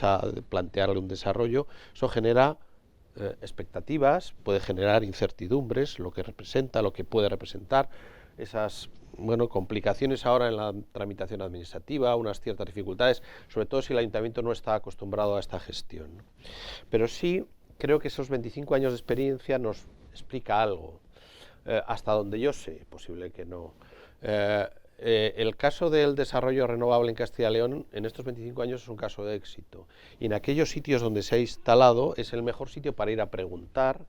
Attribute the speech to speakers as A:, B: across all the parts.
A: a plantearle un desarrollo. Eso genera expectativas, puede generar incertidumbres, lo que representa, lo que puede representar, esas complicaciones ahora en la tramitación administrativa, unas ciertas dificultades, sobre todo si el ayuntamiento no está acostumbrado a esta gestión, ¿no? Pero sí creo que esos 25 años de experiencia nos explica algo, hasta donde yo sé, posible que no. El caso del desarrollo renovable en Castilla y León en estos 25 años es un caso de éxito. Y en aquellos sitios donde se ha instalado es el mejor sitio para ir a preguntar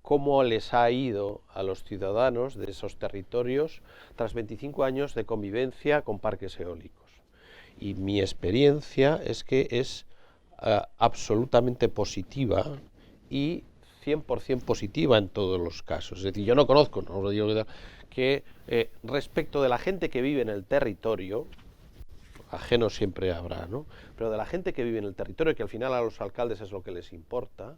A: cómo les ha ido a los ciudadanos de esos territorios tras 25 años de convivencia con parques eólicos. Y mi experiencia es que es absolutamente positiva y 100% positiva en todos los casos. Es decir, yo no conozco, no lo digo que respecto de la gente que vive en el territorio, ajeno siempre habrá, ¿no? Pero de la gente que vive en el territorio, que al final a los alcaldes es lo que les importa,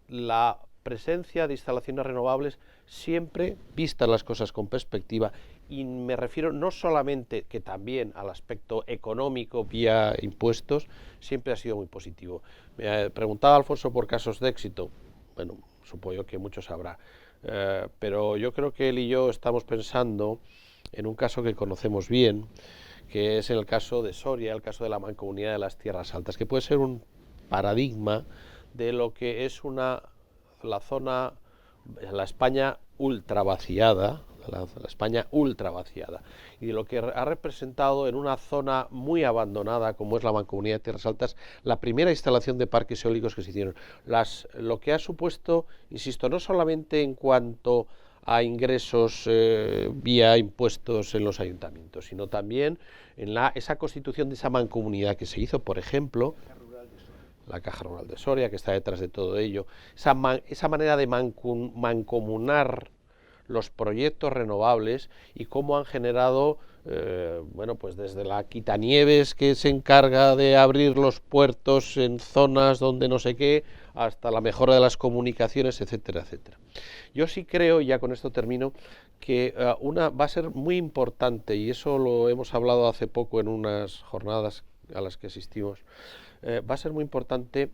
A: la presencia de instalaciones renovables siempre, vistas las cosas con perspectiva, y me refiero no solamente que también al aspecto económico vía impuestos, siempre ha sido muy positivo. Me preguntaba Alfonso por casos de éxito. Bueno, supongo que muchos habrá, pero yo creo que él y yo estamos pensando en un caso que conocemos bien, que es el caso de Soria, el caso de la Mancomunidad de las Tierras Altas, que puede ser un paradigma de lo que es la zona, la España ultra vaciada, la España ultra vaciada, y de lo que ha representado en una zona muy abandonada como es la Mancomunidad de Tierras Altas, la primera instalación de parques eólicos que se hicieron. Lo que ha supuesto, insisto, no solamente en cuanto a ingresos vía impuestos en los ayuntamientos, sino también en esa constitución de esa mancomunidad que se hizo, por ejemplo, la Caja Rural de Soria, que está detrás de todo ello, esa manera de mancomunar los proyectos renovables y cómo han generado, pues desde la Quitanieves, que se encarga de abrir los puertos en zonas donde no sé qué, hasta la mejora de las comunicaciones, etcétera, etcétera. Yo sí creo, y ya con esto termino, que va a ser muy importante, y eso lo hemos hablado hace poco en unas jornadas a las que asistimos, va a ser muy importante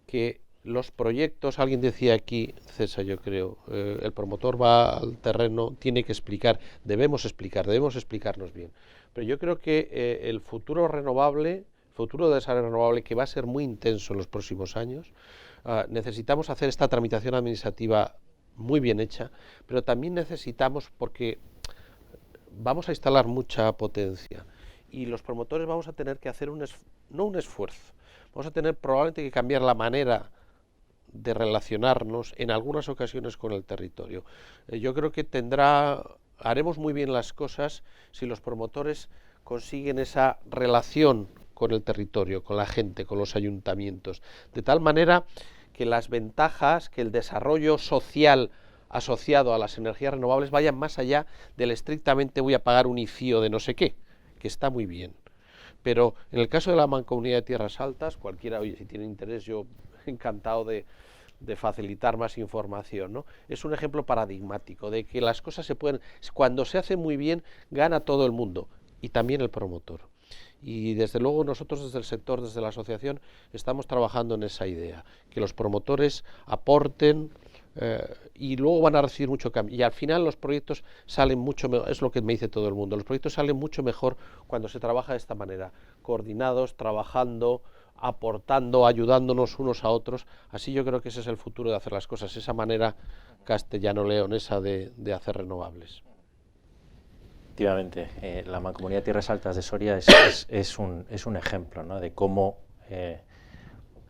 A: que los proyectos, alguien decía aquí, César, yo creo, el promotor va al terreno, tiene que explicar, debemos explicarnos bien. Pero yo creo que el futuro de desarrollo renovable, que va a ser muy intenso en los próximos años, necesitamos hacer esta tramitación administrativa muy bien hecha, pero también necesitamos, porque vamos a instalar mucha potencia, y los promotores vamos a tener que hacer no un esfuerzo, vamos a tener probablemente que cambiar la manera de relacionarnos en algunas ocasiones con el territorio. Yo creo que haremos muy bien las cosas si los promotores consiguen esa relación con el territorio, con la gente, con los ayuntamientos, de tal manera que las ventajas, que el desarrollo social asociado a las energías renovables vayan más allá del estrictamente voy a pagar un ICIO de no sé qué, que está muy bien. Pero en el caso de la Mancomunidad de Tierras Altas, cualquiera, oye, si tiene interés, yo encantado de facilitar más información, ¿no? Es un ejemplo paradigmático de que las cosas se pueden, cuando se hace muy bien, gana todo el mundo, y también el promotor. Y desde luego nosotros desde el sector, desde la asociación, estamos trabajando en esa idea, que los promotores aporten y luego van a recibir mucho cambio. Y al final los proyectos salen mucho mejor, es lo que me dice todo el mundo, los proyectos salen mucho mejor cuando se trabaja de esta manera, coordinados, trabajando, aportando, ayudándonos unos a otros. Así yo creo que ese es el futuro de hacer las cosas, esa manera castellano-leonesa de hacer renovables.
B: Efectivamente, la Mancomunidad de Tierras Altas de Soria es un ejemplo, ¿no?, de cómo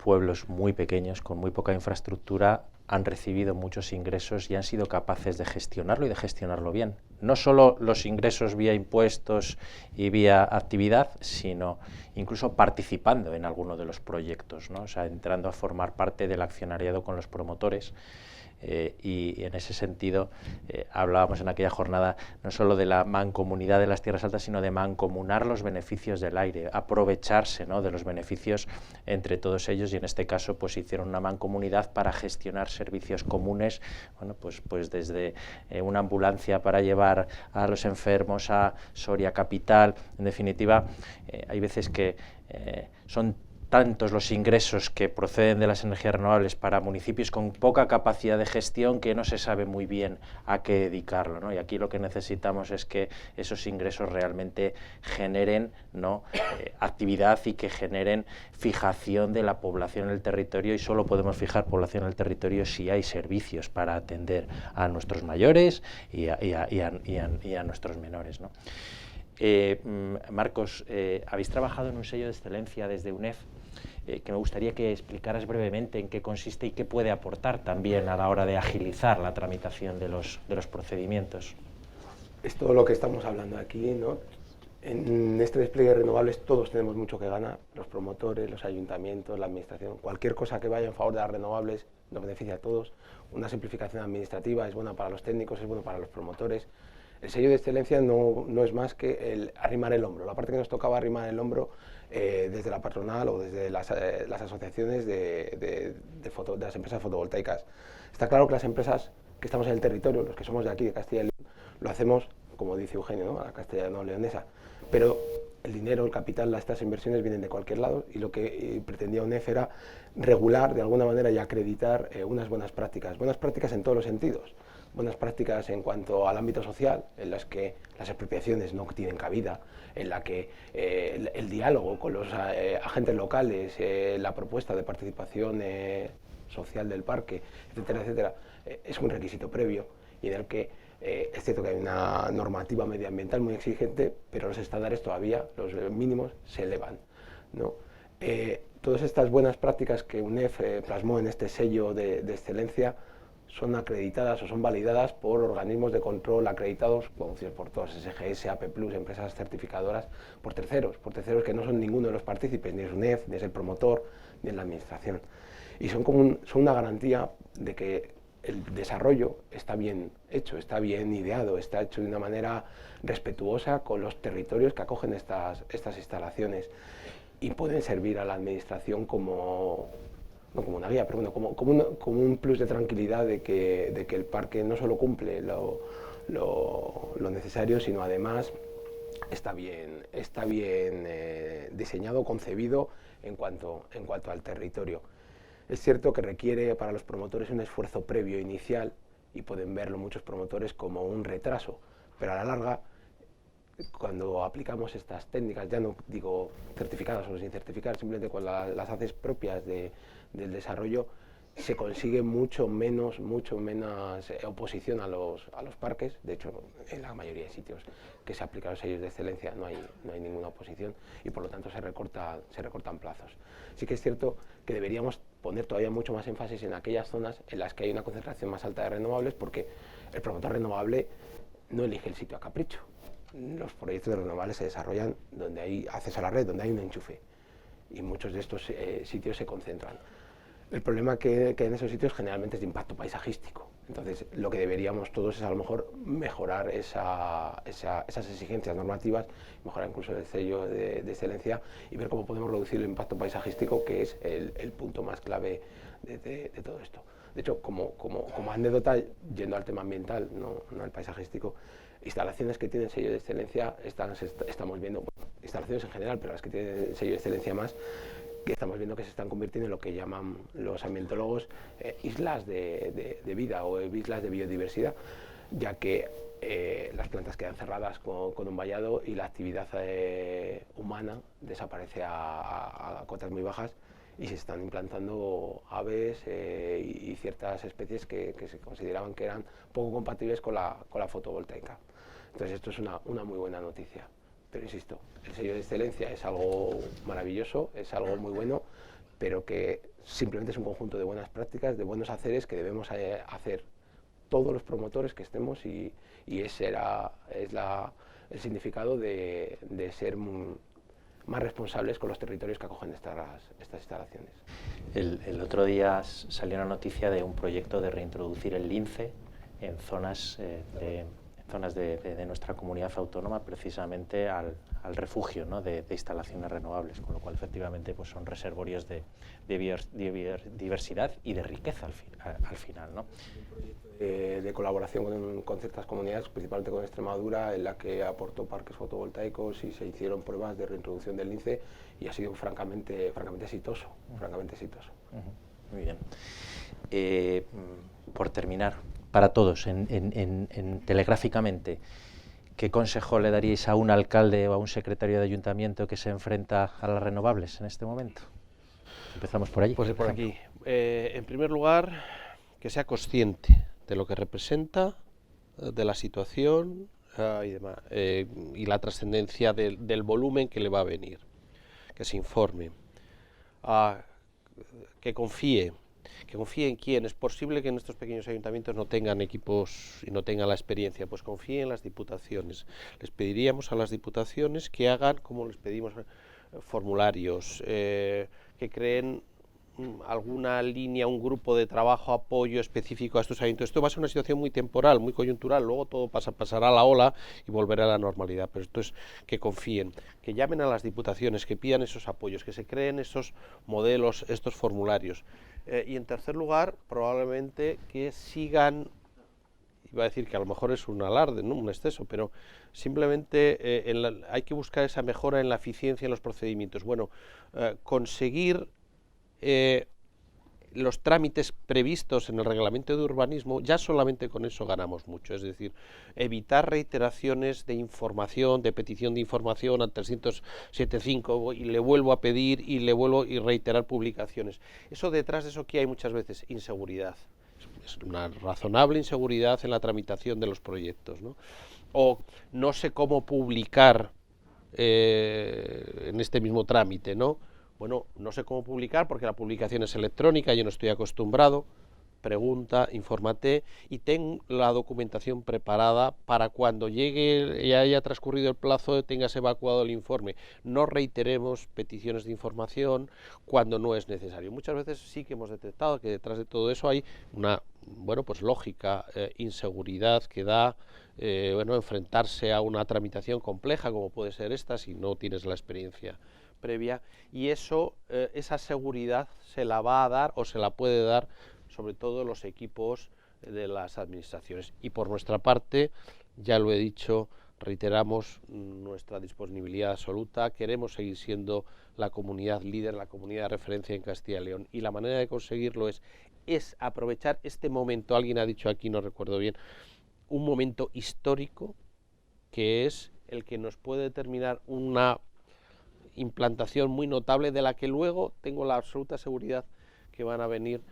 B: pueblos muy pequeños, con muy poca infraestructura, han recibido muchos ingresos y han sido capaces de gestionarlo y de gestionarlo bien. No solo los ingresos vía impuestos y vía actividad, sino incluso participando en alguno de los proyectos, ¿no? O sea, entrando a formar parte del accionariado con los promotores. y en ese sentido hablábamos en aquella jornada no solo de la mancomunidad de las tierras altas, sino de mancomunar los beneficios del aire, aprovecharse, ¿no?, de los beneficios entre todos ellos, y en este caso pues hicieron una mancomunidad para gestionar servicios comunes, bueno, pues desde una ambulancia para llevar a los enfermos a Soria capital. En definitiva, hay veces que son tantos los ingresos que proceden de las energías renovables para municipios con poca capacidad de gestión que no se sabe muy bien a qué dedicarlo, ¿no? Y aquí lo que necesitamos es que esos ingresos realmente generen, ¿no?, actividad y que generen fijación de la población en el territorio, y solo podemos fijar población en el territorio si hay servicios para atender a nuestros mayores y a nuestros menores, ¿no? Marcos, habéis trabajado en un sello de excelencia desde UNEF, que me gustaría que explicaras brevemente en qué consiste y qué puede aportar también a la hora de agilizar la tramitación de los procedimientos.
C: Es todo lo que estamos hablando aquí, ¿no? En este despliegue de renovables todos tenemos mucho que ganar, los promotores, los ayuntamientos, la administración. Cualquier cosa que vaya en favor de las renovables nos beneficia a todos. Una simplificación administrativa es buena para los técnicos, es bueno para los promotores. El sello de excelencia no es más que el arrimar el hombro. La parte que nos tocaba arrimar el hombro desde la patronal o desde las asociaciones de las empresas fotovoltaicas. Está claro que las empresas que estamos en el territorio, los que somos de aquí, de Castilla y León, lo hacemos, como dice Eugenio, ¿no?, a la castellano-leonesa. Pero el dinero, el capital, estas inversiones vienen de cualquier lado, y lo que pretendía UNEF era regular de alguna manera y acreditar unas buenas prácticas en todos los sentidos. Buenas prácticas en cuanto al ámbito social, en las que las expropiaciones no tienen cabida, en la que el diálogo con los agentes locales, la propuesta de participación social del parque, etcétera, etcétera, es un requisito previo, y en el que es cierto que hay una normativa medioambiental muy exigente, pero los estándares todavía, los mínimos, se elevan, ¿no? Todas estas buenas prácticas que UNEF plasmó en este sello de excelencia son acreditadas o son validadas por organismos de control acreditados, conocidos por todos, SGS, AP+, empresas certificadoras, por terceros que no son ninguno de los partícipes, ni es UNEF, ni es el promotor, ni es la administración. Y son una garantía de que el desarrollo está bien hecho, está bien ideado, está hecho de una manera respetuosa con los territorios que acogen estas instalaciones, y pueden servir a la administración como, no como una guía, pero bueno, como un plus de tranquilidad de que el parque no solo cumple lo necesario, sino además está bien diseñado, concebido en cuanto al territorio. Es cierto que requiere para los promotores un esfuerzo previo inicial, y pueden verlo muchos promotores como un retraso, pero a la larga, cuando aplicamos estas técnicas, ya no digo certificadas o sin certificar, simplemente cuando las haces propias del desarrollo, se consigue mucho menos oposición a los parques. De hecho, en la mayoría de sitios que se aplican los sellos de excelencia no hay ninguna oposición, y por lo tanto se recortan plazos. Sí que es cierto que deberíamos poner todavía mucho más énfasis en aquellas zonas en las que hay una concentración más alta de renovables, porque el promotor renovable no elige el sitio a capricho. Los proyectos de renovables se desarrollan donde hay acceso a la red, donde hay un enchufe, y muchos de estos sitios se concentran. El problema que hay en esos sitios generalmente es de impacto paisajístico. Entonces, lo que deberíamos todos es a lo mejor mejorar esas exigencias normativas, mejorar incluso el sello de excelencia, y ver cómo podemos reducir el impacto paisajístico, que es el punto más clave de todo esto. De hecho, como anécdota, yendo al tema ambiental, no al paisajístico, instalaciones que tienen sello de excelencia, estamos viendo, bueno, instalaciones en general, pero las que tienen sello de excelencia más, que estamos viendo que se están convirtiendo en lo que llaman los ambientólogos islas de vida o islas de biodiversidad, ya que las plantas quedan cerradas con un vallado, y la actividad humana desaparece a cotas muy bajas, y se están implantando aves y ciertas especies que se consideraban que eran poco compatibles con la fotovoltaica. Entonces esto es una muy buena noticia. Pero insisto, el sello de excelencia es algo maravilloso, es algo muy bueno, pero que simplemente es un conjunto de buenas prácticas, de buenos haceres que debemos hacer todos los promotores que estemos, y ese es el significado de ser más responsables con los territorios que acogen estas instalaciones.
B: El otro día salió una noticia de un proyecto de reintroducir el lince en zonas de nuestra comunidad autónoma, precisamente al refugio, ¿no?, de instalaciones renovables, con lo cual efectivamente pues son reservorios de diversidad y de riqueza al final, ¿no?
C: De colaboración con ciertas comunidades, principalmente con Extremadura, en la que aportó parques fotovoltaicos y se hicieron pruebas de reintroducción del lince y ha sido francamente exitoso. Muy
B: bien. Por terminar, para todos, telegráficamente, ¿qué consejo le daríais a un alcalde o a un secretario de ayuntamiento que se enfrenta a las renovables en este momento? Empezamos por allí.
A: Pues por aquí. En primer lugar, que sea consciente de lo que representa, de la situación y demás, y la trascendencia del volumen que le va a venir. Que se informe. Que confíe en quién. Es posible que en estos pequeños ayuntamientos no tengan equipos y no tengan la experiencia, pues confíe en las diputaciones. Les pediríamos a las diputaciones que hagan, como les pedimos, formularios, que creen alguna línea, un grupo de trabajo, apoyo específico a estos ayuntamientos. Esto va a ser una situación muy temporal, muy coyuntural, luego todo pasará la ola y volverá a la normalidad, pero esto es que confíen, que llamen a las diputaciones, que pidan esos apoyos, que se creen esos modelos, estos formularios. Y en tercer lugar, probablemente que sigan, iba a decir que a lo mejor es un alarde, ¿no?, un exceso, pero simplemente hay que buscar esa mejora en la eficiencia en los procedimientos. Bueno, conseguir los trámites previstos en el reglamento de urbanismo, ya solamente con eso ganamos mucho, es decir, evitar reiteraciones de información, de petición de información al 307.5 y le vuelvo a pedir y le vuelvo y reiterar publicaciones. Eso detrás de eso que hay muchas veces inseguridad, es una razonable inseguridad en la tramitación de los proyectos, ¿no? O no sé cómo publicar en este mismo trámite, ¿no? Bueno, no sé cómo publicar porque la publicación es electrónica, yo no estoy acostumbrado. Pregunta, infórmate y ten la documentación preparada para cuando llegue y haya transcurrido el plazo tengas evacuado el informe. No reiteremos peticiones de información cuando no es necesario. Muchas veces sí que hemos detectado que detrás de todo eso hay una, pues lógica inseguridad que da enfrentarse a una tramitación compleja como puede ser esta si no tienes la experiencia previa, y esa seguridad se la va a dar o se la puede dar sobre todo los equipos de las administraciones. Y por nuestra parte, ya lo he dicho, reiteramos nuestra disponibilidad absoluta, queremos seguir siendo la comunidad líder, la comunidad de referencia en Castilla y León, y la manera de conseguirlo es aprovechar este momento, alguien ha dicho aquí, no recuerdo bien, un momento histórico que es el que nos puede determinar una implantación muy notable de la que luego tengo la absoluta seguridad que van a venir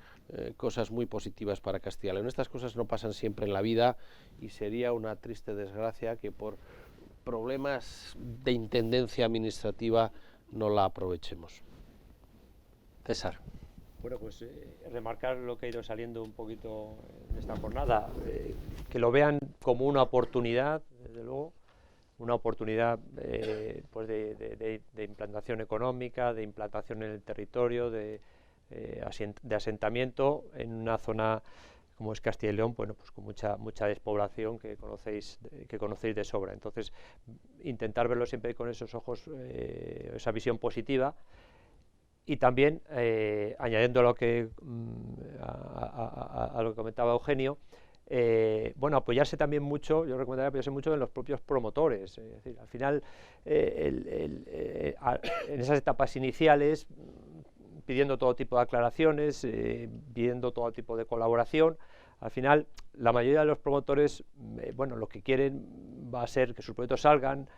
A: cosas muy positivas para Castilla y León. Estas cosas no pasan siempre en la vida y sería una triste desgracia que por problemas de intendencia administrativa no la aprovechemos.
B: César.
D: Bueno, pues remarcar lo que ha ido saliendo un poquito en esta jornada, que lo vean como una oportunidad, desde luego, una oportunidad pues de implantación económica, de implantación en el territorio, de asentamiento en una zona como es Castilla y León, bueno, pues con mucha despoblación que conocéis de sobra. Entonces, intentar verlo siempre con esos ojos, esa visión positiva. Y también, añadiendo a lo que comentaba Eugenio, bueno, apoyarse también mucho, yo recomendaría apoyarse mucho en los propios promotores. Es decir, al final, en esas etapas iniciales, pidiendo todo tipo de aclaraciones, pidiendo todo tipo de colaboración, al final, la mayoría de los promotores, bueno, lo que quieren va a ser que sus proyectos salgan,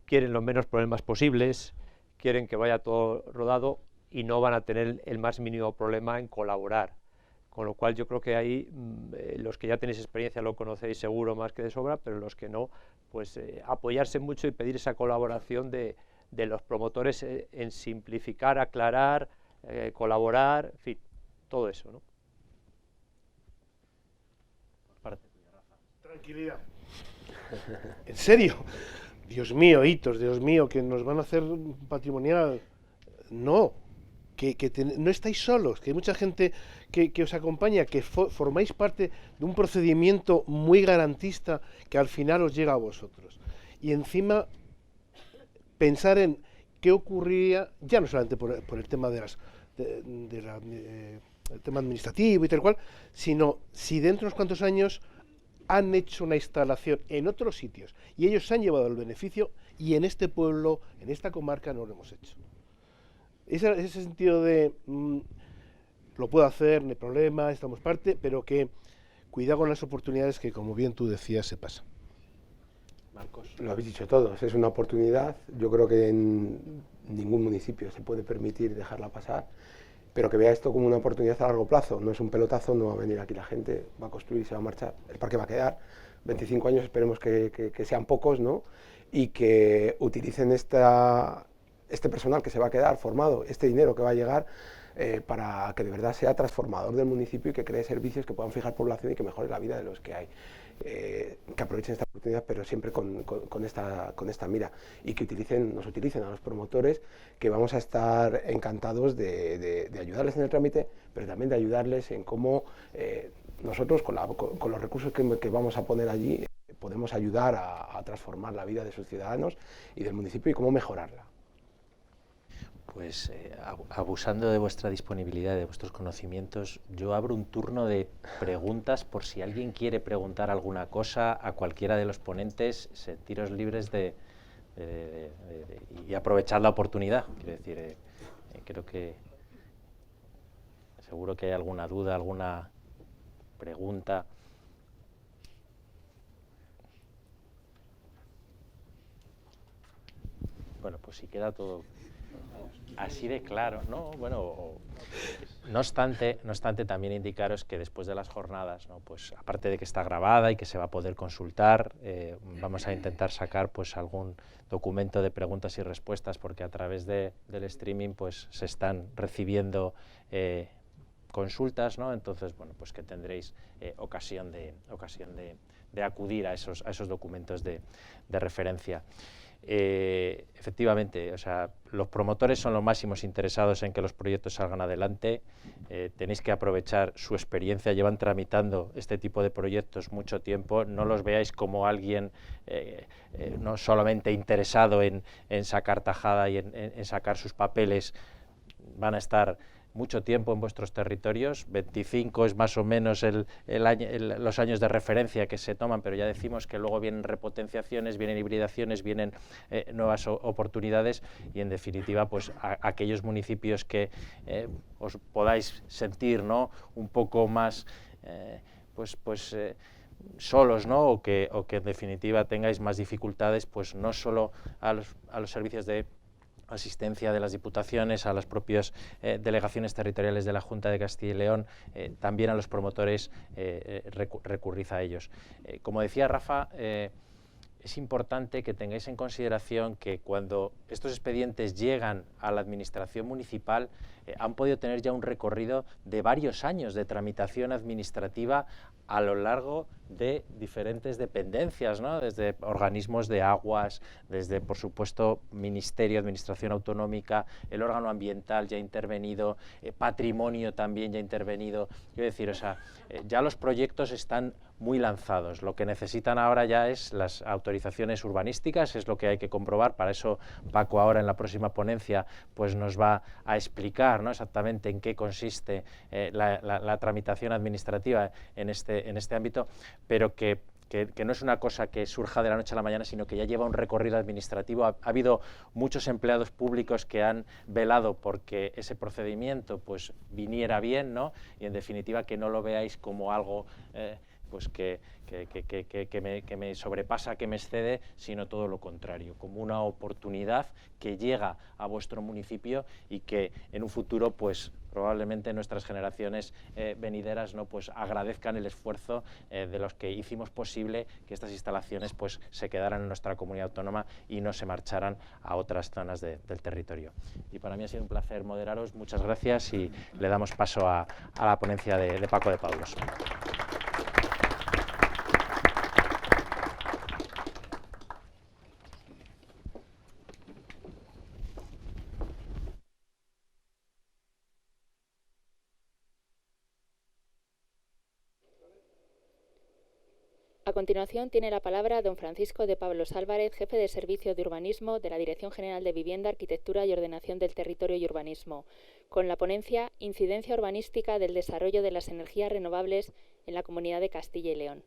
D: quieren los menos problemas posibles, quieren que vaya todo rodado, y no van a tener el más mínimo problema en colaborar. Con lo cual yo creo que ahí los que ya tenéis experiencia lo conocéis seguro más que de sobra, pero los que no, pues apoyarse mucho y pedir esa colaboración de los promotores en simplificar, aclarar, colaborar, en fin, todo eso, ¿no?
E: Tranquilidad. ¿En serio? Dios mío, hitos, Dios mío, que nos van a hacer patrimonial. No, no estáis solos, que hay mucha gente que os acompaña, que formáis parte de un procedimiento muy garantista que al final os llega a vosotros. Y encima pensar en qué ocurriría, ya no solamente por el tema el tema administrativo y tal cual, sino si dentro de unos cuantos años han hecho una instalación en otros sitios y ellos se han llevado el beneficio y en este pueblo, en esta comarca no lo hemos hecho. Ese sentido de lo puedo hacer, no hay problema, estamos parte, pero que cuidado con las oportunidades que, como bien tú decías, se pasan.
C: Marcos. Lo habéis dicho todos, es una oportunidad, yo creo que en ningún municipio se puede permitir dejarla pasar, pero que vea esto como una oportunidad a largo plazo, no es un pelotazo, no va a venir aquí la gente, va a construir, se va a marchar, el parque va a quedar, 25 años esperemos que sean pocos, ¿no? Y que utilicen este personal que se va a quedar formado, este dinero que va a llegar, para que de verdad sea transformador del municipio y que cree servicios que puedan fijar población y que mejore la vida de los que hay. Que aprovechen esta oportunidad, pero siempre con esta mira, y que nos utilicen a los promotores, que vamos a estar encantados de ayudarles en el trámite, pero también de ayudarles en cómo nosotros, con los recursos que vamos a poner allí, podemos ayudar a transformar la vida de sus ciudadanos y del municipio y cómo mejorarla.
B: Pues abusando de vuestra disponibilidad, de vuestros conocimientos, yo abro un turno de preguntas por si alguien quiere preguntar alguna cosa a cualquiera de los ponentes, sentiros libres y aprovechar la oportunidad. Quiero decir, creo que seguro que hay alguna duda, alguna pregunta. Bueno, pues si queda todo así de claro, ¿no? Bueno, no obstante, también indicaros que después de las jornadas, ¿no? Pues aparte de que está grabada y que se va a poder consultar, vamos a intentar sacar pues algún documento de preguntas y respuestas, porque a través del streaming pues se están recibiendo consultas, ¿no? Entonces, bueno, pues que tendréis ocasión de acudir a esos documentos de referencia. Efectivamente, o sea, los promotores son los máximos interesados en que los proyectos salgan adelante. Tenéis que aprovechar su experiencia, llevan tramitando este tipo de proyectos mucho tiempo, no los veáis como alguien no solamente interesado en sacar tajada y en sacar sus papeles. Van a estar mucho tiempo en vuestros territorios, 25 es más o menos los años de referencia que se toman, pero ya decimos que luego vienen repotenciaciones, vienen hibridaciones, vienen nuevas oportunidades, y en definitiva pues aquellos municipios que os podáis sentir, ¿no?, un poco más solos, ¿no?, o que en definitiva tengáis más dificultades, pues no solo a los servicios de asistencia de las diputaciones, a las propias delegaciones territoriales de la Junta de Castilla y León, también a los promotores recurrid a ellos. Como decía Rafa, es importante que tengáis en consideración que cuando estos expedientes llegan a la administración municipal, han podido tener ya un recorrido de varios años de tramitación administrativa a lo largo de diferentes dependencias, ¿no?, desde organismos de aguas, desde, por supuesto, Ministerio, Administración Autonómica, el órgano ambiental ya ha intervenido, patrimonio también ya ha intervenido. Quiero decir, o sea, ya los proyectos están muy lanzados. Lo que necesitan ahora ya es las autorizaciones urbanísticas, es lo que hay que comprobar. Para eso Paco ahora en la próxima ponencia pues nos va a explicar, ¿no?, exactamente en qué consiste la tramitación administrativa en este ámbito, pero que no es una cosa que surja de la noche a la mañana, sino que ya lleva un recorrido administrativo. Ha habido muchos empleados públicos que han velado porque ese procedimiento pues viniera bien, ¿no?, y en definitiva que no lo veáis como algo pues que me sobrepasa, que me excede, sino todo lo contrario, como una oportunidad que llega a vuestro municipio y que en un futuro pues probablemente nuestras generaciones venideras, ¿no?, pues agradezcan el esfuerzo de los que hicimos posible que estas instalaciones pues se quedaran en nuestra comunidad autónoma y no se marcharan a otras zonas del territorio. Y para mí ha sido un placer moderaros, muchas gracias, y le damos paso a la ponencia de Paco de Pablos.
F: A continuación tiene la palabra don Francisco de Pablos Álvarez, jefe de Servicio de Urbanismo de la Dirección General de Vivienda, Arquitectura y Ordenación del Territorio y Urbanismo, con la ponencia Incidencia urbanística del desarrollo de las energías renovables en la Comunidad de Castilla y León.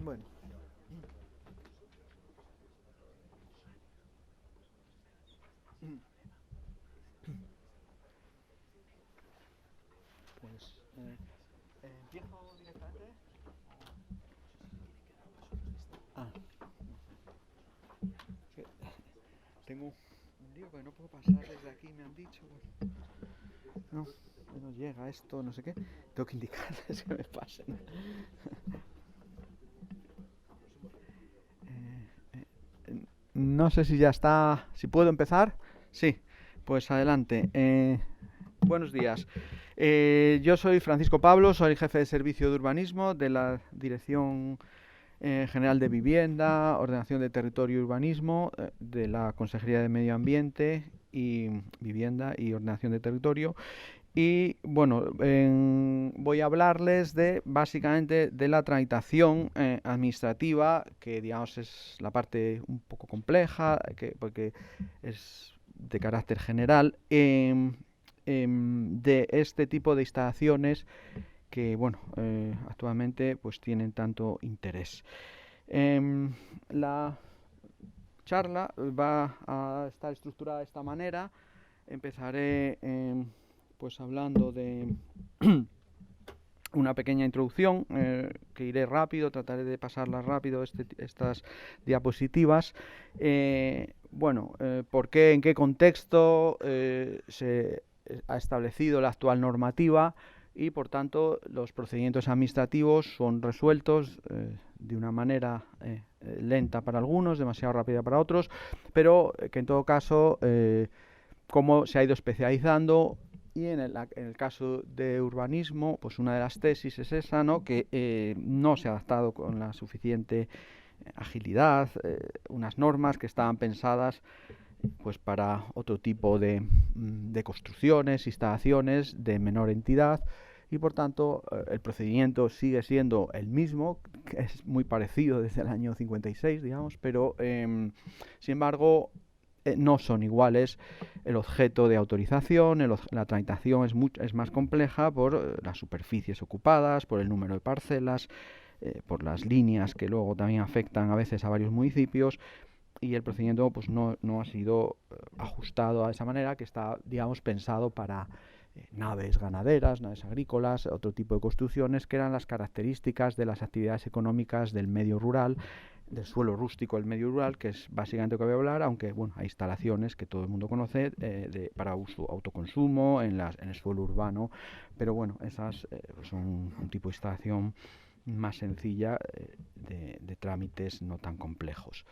G: Bueno. Pues empiezo directamente. Ah. Es que tengo un lío que no puedo pasar desde aquí, me han dicho. No llega esto, no sé qué. Tengo que indicarles que me pasen. No sé si ya está, si puedo empezar. Sí, pues adelante. Buenos días. Yo soy Francisco Pablo, soy jefe de Servicio de Urbanismo de la Dirección General de Vivienda, Ordenación de Territorio y Urbanismo de la Consejería de Medio Ambiente y Vivienda y Ordenación de Territorio. Y bueno, voy a hablarles básicamente de la tramitación administrativa, que digamos es la parte un poco compleja, porque es de carácter general, de este tipo de instalaciones que bueno, actualmente pues tienen tanto interés. La charla va a estar estructurada de esta manera. Empezaré pues hablando de una pequeña introducción que iré rápido, trataré de pasarlas rápido estas diapositivas. ¿Por qué, en qué contexto se ha establecido la actual normativa y por tanto los procedimientos administrativos son resueltos de una manera lenta para algunos, demasiado rápida para otros, pero que en todo caso cómo se ha ido especializando. Y en el caso de urbanismo, pues una de las tesis es esa, ¿no? Que no se ha adaptado con la suficiente agilidad, unas normas que estaban pensadas pues para otro tipo de construcciones, instalaciones de menor entidad, y por tanto el procedimiento sigue siendo el mismo, que es muy parecido desde el año 56, digamos, pero sin embargo no son iguales. El objeto de autorización, la tramitación es más compleja por las superficies ocupadas, por el número de parcelas, por las líneas que luego también afectan a veces a varios municipios, y el procedimiento pues no ha sido ajustado a esa manera, que está, digamos, pensado para naves ganaderas, naves agrícolas, otro tipo de construcciones, que eran las características de las actividades económicas del medio rural, del suelo rústico del medio rural, que es básicamente lo que voy a hablar, aunque bueno, hay instalaciones que todo el mundo conoce para uso autoconsumo en el suelo urbano, pero bueno, esas son un tipo de instalación más sencilla de trámites no tan complejos.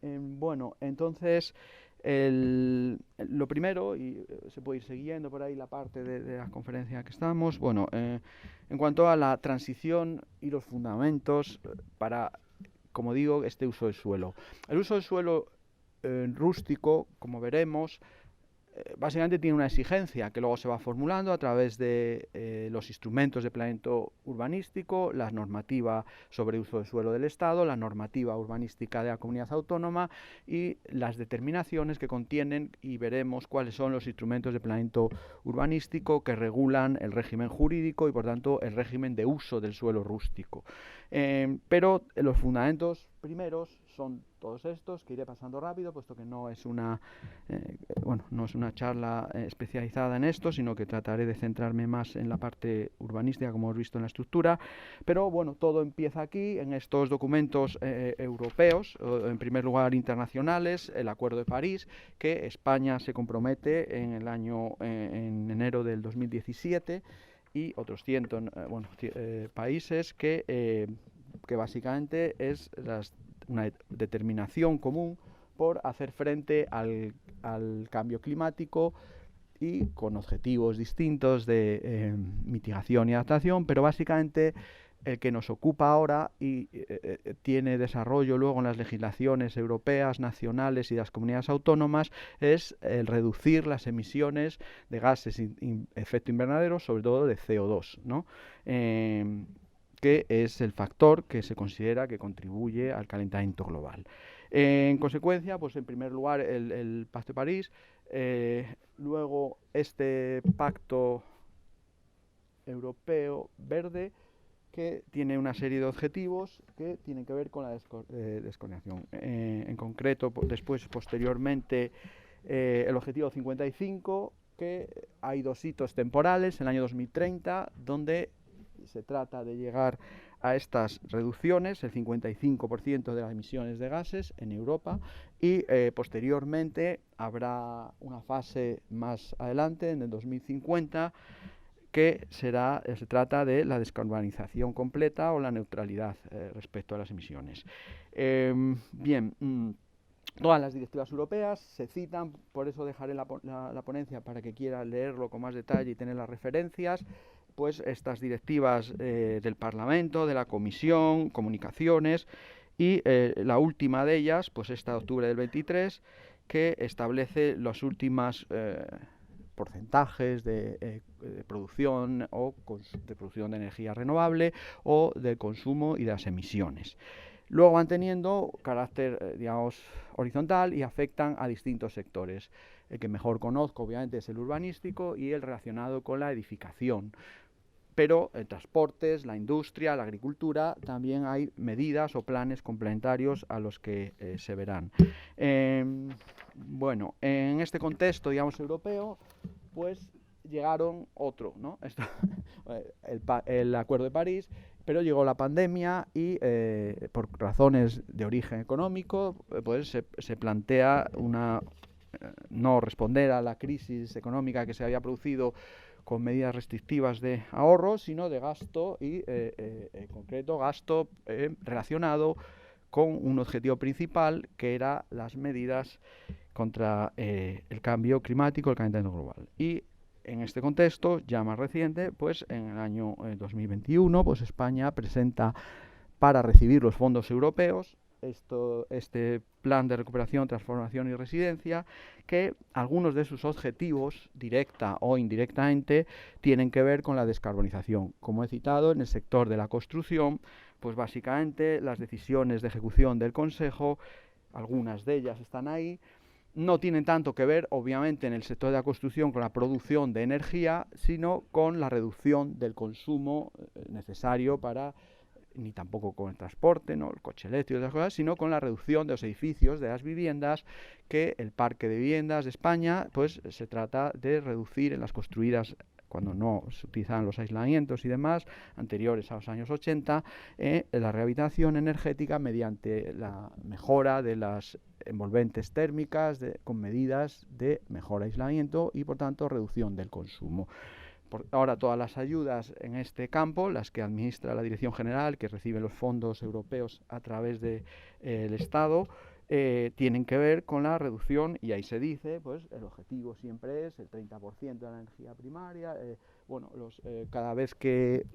G: Bueno, entonces lo primero, y se puede ir siguiendo por ahí la parte de la conferencia que estamos, bueno, en cuanto a la transición y los fundamentos para, como digo, este uso del suelo. El uso del suelo rústico, como veremos, básicamente tiene una exigencia que luego se va formulando a través de los instrumentos de planeamiento urbanístico, la normativa sobre uso del suelo del Estado, la normativa urbanística de la comunidad autónoma y las determinaciones que contienen, y veremos cuáles son los instrumentos de planeamiento urbanístico que regulan el régimen jurídico y por tanto el régimen de uso del suelo rústico. Pero los fundamentos primeros son todos estos, que iré pasando rápido, puesto que no es una charla especializada en esto, sino que trataré de centrarme más en la parte urbanística, como hemos visto en la estructura. Pero bueno, todo empieza aquí, en estos documentos europeos, en primer lugar internacionales, el Acuerdo de París, que España se compromete en enero del 2017, y otros 100 países que básicamente es una determinación común por hacer frente al cambio climático, y con objetivos distintos de mitigación y adaptación, pero básicamente el que nos ocupa ahora y tiene desarrollo luego en las legislaciones europeas, nacionales y de las comunidades autónomas, es el reducir las emisiones de gases de efecto invernadero, sobre todo de CO2, ¿no? Que es el factor que se considera que contribuye al calentamiento global. En consecuencia, pues en primer lugar el Pacto de París, luego este Pacto Europeo Verde, que tiene una serie de objetivos que tienen que ver con la descarbonización. En concreto, posteriormente, el objetivo 55, que hay 2 hitos temporales, en el año 2030, donde se trata de llegar a estas reducciones, el 55% de las emisiones de gases en Europa, y posteriormente habrá una fase más adelante, en el 2050, que se trata de la descarbonización completa o la neutralidad respecto a las emisiones. Todas las directivas europeas se citan, por eso dejaré la ponencia para que quiera leerlo con más detalle y tener las referencias, pues estas directivas del Parlamento, de la Comisión, comunicaciones, y la última de ellas, pues esta de octubre del 23, que establece las últimas porcentajes de producción de producción de energía renovable o del consumo y de las emisiones. Luego van teniendo carácter, horizontal, y afectan a distintos sectores. El que mejor conozco, obviamente, es el urbanístico y el relacionado con la edificación. Pero en transportes, la industria, la agricultura, también hay medidas o planes complementarios a los que se verán. En este contexto, europeo, pues llegaron ¿no? El Acuerdo de París, pero llegó la pandemia y por razones de origen económico, pues se plantea no responder a la crisis económica que se había producido con medidas restrictivas de ahorro, sino de gasto, y en concreto gasto relacionado con un objetivo principal, que era las medidas contra el cambio climático, el calentamiento global. Y en este contexto, ya más reciente, pues en el año 2021, pues España presenta para recibir los fondos europeos este plan de recuperación, transformación y resiliencia, que algunos de sus objetivos, directa o indirectamente, tienen que ver con la descarbonización. Como he citado, en el sector de la construcción, pues básicamente las decisiones de ejecución del Consejo, algunas de ellas están ahí, no tienen tanto que ver, obviamente, en el sector de la construcción con la producción de energía, sino con la reducción del consumo necesario ni tampoco con el transporte, ¿no?, el coche eléctrico y otras cosas, sino con la reducción de los edificios, de las viviendas, que el parque de viviendas de España, pues se trata de reducir en las construidas cuando no se utilizan los aislamientos y demás, anteriores a los años 80, la rehabilitación energética mediante la mejora de las envolventes térmicas con medidas de mejor aislamiento y, por tanto, reducción del consumo. Ahora todas las ayudas en este campo, las que administra la Dirección General, que recibe los fondos europeos a través del Estado, tienen que ver con la reducción, y ahí se dice, pues el objetivo siempre es el 30% de la energía primaria. Cada vez que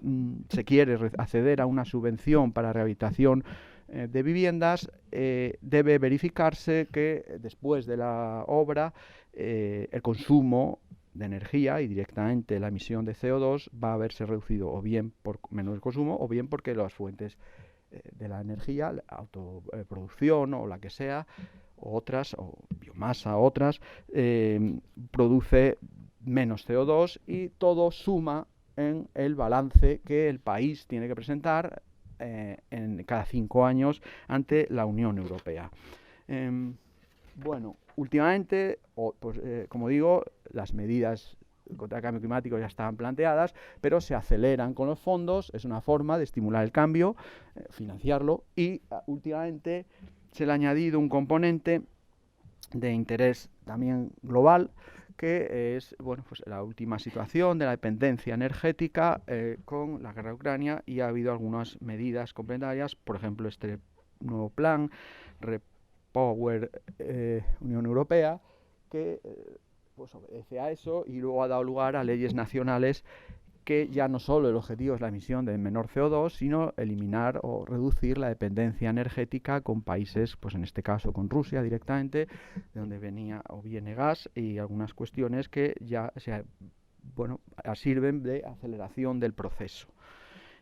G: se quiere acceder a una subvención para rehabilitación de viviendas, debe verificarse que después de la obra el consumo de energía y directamente la emisión de CO2 va a haberse reducido, o bien por menor consumo, o bien porque las fuentes de la energía, la autoproducción o la que sea, otras, o biomasa, otras, produce menos CO2, y todo suma en el balance que el país tiene que presentar cada 5 años ante la Unión Europea. Bueno, últimamente, como digo, las medidas contra el cambio climático ya estaban planteadas, pero se aceleran con los fondos, es una forma de estimular el cambio, financiarlo, y últimamente se le ha añadido un componente de interés también global, que es pues la última situación de la dependencia energética con la guerra de Ucrania, y ha habido algunas medidas complementarias, por ejemplo este nuevo plan Repower Unión Europea, que pues obedece a eso, y luego ha dado lugar a leyes nacionales que ya no solo el objetivo es la emisión de menor CO2, sino eliminar o reducir la dependencia energética con países, pues en este caso con Rusia directamente, de donde venía o viene gas, y algunas cuestiones que ya sirven de aceleración del proceso.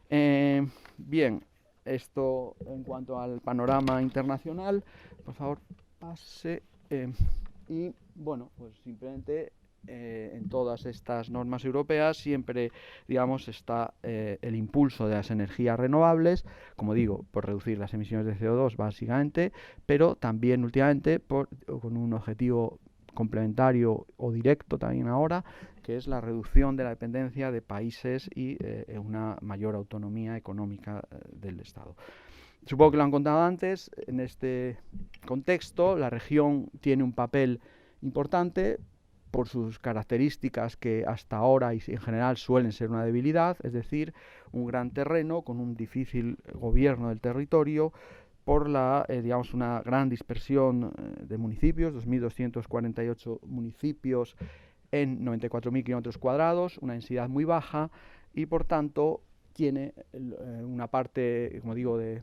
G: Bien, esto en cuanto al panorama internacional. Por favor, pase. Y bueno, pues simplemente en todas estas normas europeas siempre, digamos, está el impulso de las energías renovables, como digo, por reducir las emisiones de CO2 básicamente, pero también últimamente con un objetivo complementario o directo también ahora, que es la reducción de la dependencia de países y una mayor autonomía económica del Estado. Supongo que lo han contado antes. En este contexto, la región tiene un papel importante por sus características que hasta ahora y en general suelen ser una debilidad, es decir, un gran terreno con un difícil gobierno del territorio, por digamos, una gran dispersión de municipios, 2.248 municipios en 94.000 kilómetros cuadrados, una densidad muy baja, y por tanto tiene una parte, como digo, de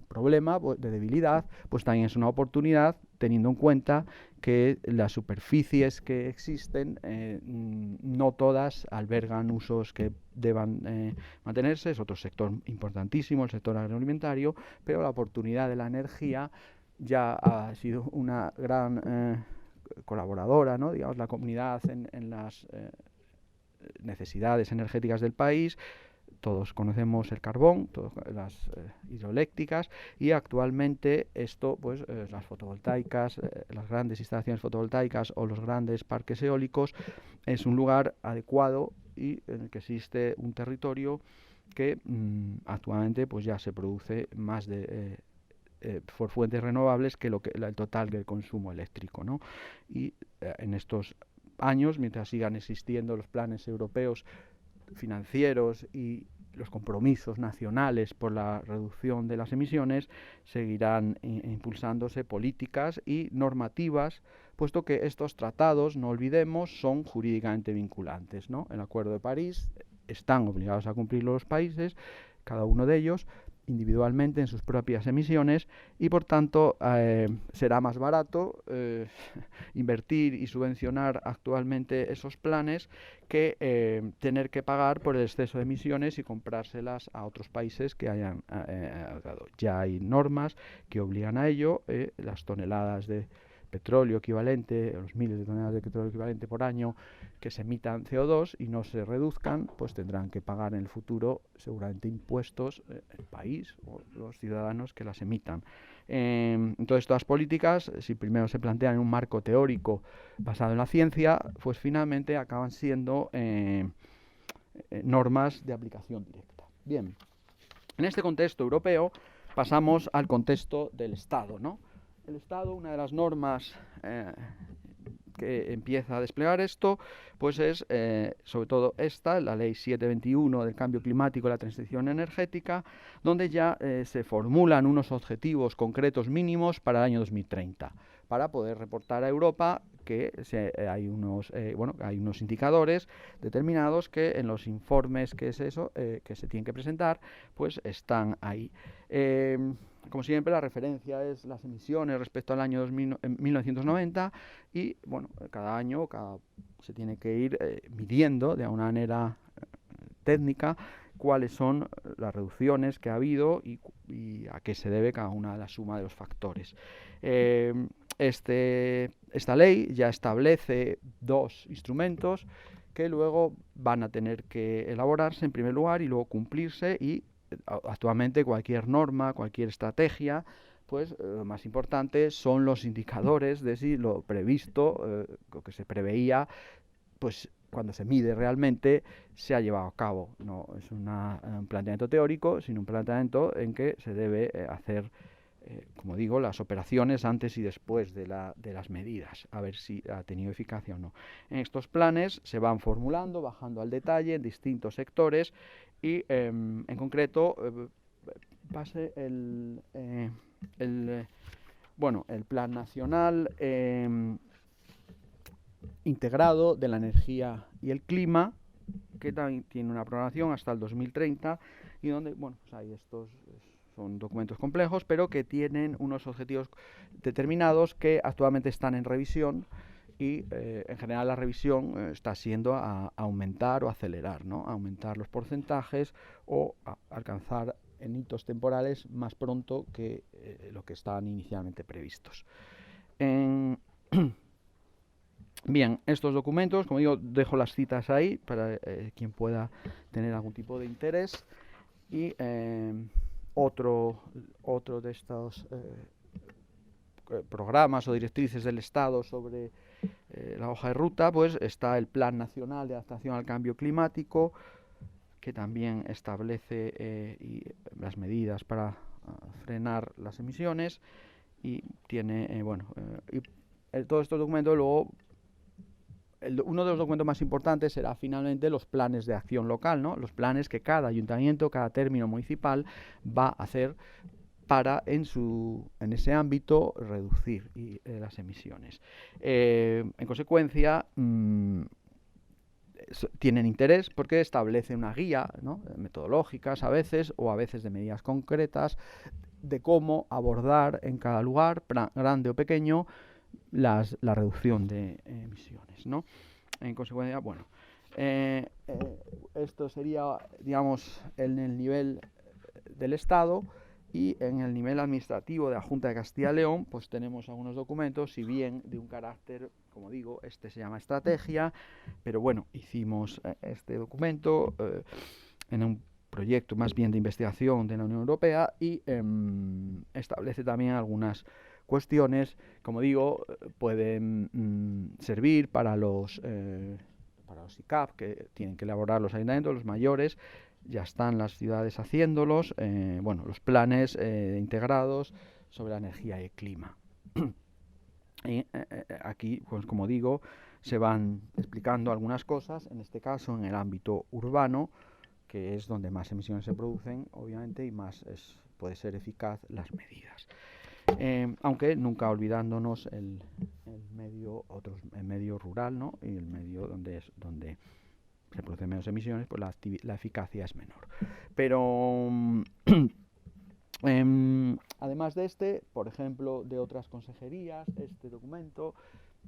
G: problema, de debilidad, pues también es una oportunidad, teniendo en cuenta que las superficies que existen no todas albergan usos que deban mantenerse. Es otro sector importantísimo, el sector agroalimentario, pero la oportunidad de la energía ya ha sido una gran colaboradora, ¿no? Digamos, la comunidad en las necesidades energéticas del país. Todos conocemos el carbón, las hidroeléctricas, y actualmente esto, pues las fotovoltaicas, las grandes instalaciones fotovoltaicas o los grandes parques eólicos, es un lugar adecuado y en el que existe un territorio que actualmente pues ya se produce más por fuentes renovables que el total del consumo eléctrico, ¿no? Y en estos años, mientras sigan existiendo los planes europeos financieros y los compromisos nacionales por la reducción de las emisiones, seguirán impulsándose políticas y normativas, puesto que estos tratados, no olvidemos, son jurídicamente vinculantes, ¿no? El Acuerdo de París están obligados a cumplirlo los países, cada uno de ellos individualmente en sus propias emisiones, y por tanto será más barato invertir y subvencionar actualmente esos planes que tener que pagar por el exceso de emisiones y comprárselas a otros países que hayan dado. Ya hay normas que obligan a ello, las toneladas de petróleo equivalente, los miles de toneladas de petróleo equivalente por año que se emitan CO2 y no se reduzcan, pues tendrán que pagar en el futuro seguramente impuestos el país o los ciudadanos que las emitan. Entonces, todas las políticas, si primero se plantean en un marco teórico basado en la ciencia, pues finalmente acaban siendo normas de aplicación directa. Bien, en este contexto europeo pasamos al contexto del Estado, ¿no? El Estado, una de las normas que empieza a desplegar esto, pues es sobre todo esta, la Ley 721 del Cambio Climático y la Transición Energética, donde ya se formulan unos objetivos concretos mínimos para el año 2030, para poder reportar a Europa que hay unos indicadores determinados que en los informes que se tienen que presentar, pues están ahí. Como siempre, la referencia es las emisiones respecto al año 1990, y bueno, cada año se tiene que ir midiendo de una manera técnica cuáles son las reducciones que ha habido y a qué se debe cada una de la suma de los factores. Esta ley ya establece dos instrumentos que luego van a tener que elaborarse en primer lugar y luego cumplirse, y actualmente cualquier norma, cualquier estrategia, pues lo más importante son los indicadores de si lo previsto, lo que se preveía, pues cuando se mide realmente se ha llevado a cabo. No es un planteamiento teórico, sino un planteamiento en que se debe hacer, como digo, las operaciones antes y después de las medidas, a ver si ha tenido eficacia o no. En estos planes se van formulando, bajando al detalle en distintos sectores y en concreto pase el Plan Nacional Integrado de la Energía y el Clima, que también tiene una programación hasta el 2030 y donde, bueno, pues hay estos, son documentos complejos, pero que tienen unos objetivos determinados que actualmente están en revisión y en general la revisión está siendo a aumentar o acelerar, ¿no? A aumentar los porcentajes o a alcanzar en hitos temporales más pronto que lo que estaban inicialmente previstos. Bien, estos documentos, como digo, dejo las citas ahí para quien pueda tener algún tipo de interés. Y otro de estos programas o directrices del Estado sobre la hoja de ruta, pues está el Plan Nacional de Adaptación al Cambio Climático, que también establece las medidas para frenar las emisiones y tiene, todos estos documentos luego, uno de los documentos más importantes será finalmente los planes de acción local, ¿no? Los planes que cada ayuntamiento, cada término municipal va a hacer para en ese ámbito reducir las emisiones. En consecuencia, tienen interés porque establece una guía, ¿no? Metodológicas a veces o a veces de medidas concretas de cómo abordar en cada lugar, grande o pequeño, la reducción de emisiones, ¿no? En consecuencia, bueno, esto sería, digamos, en el nivel del Estado. Y en el nivel administrativo de la Junta de Castilla y León, pues tenemos algunos documentos, si bien de un carácter, como digo, este se llama estrategia, pero bueno, hicimos este documento en un proyecto más bien de investigación de la Unión Europea y establece también algunas cuestiones, como digo, pueden servir para los ICAP, que tienen que elaborar los ayuntamientos, los mayores. Ya están las ciudades haciéndolos, los planes integrados sobre la energía y el clima. Y aquí, pues como digo, se van explicando algunas cosas, en este caso en el ámbito urbano, que es donde más emisiones se producen, obviamente, y más puede ser eficaz las medidas. Aunque nunca olvidándonos el medio rural, ¿no? Y el medio donde se producen menos emisiones, pues la eficacia es menor. Pero además de por ejemplo, de otras consejerías, este documento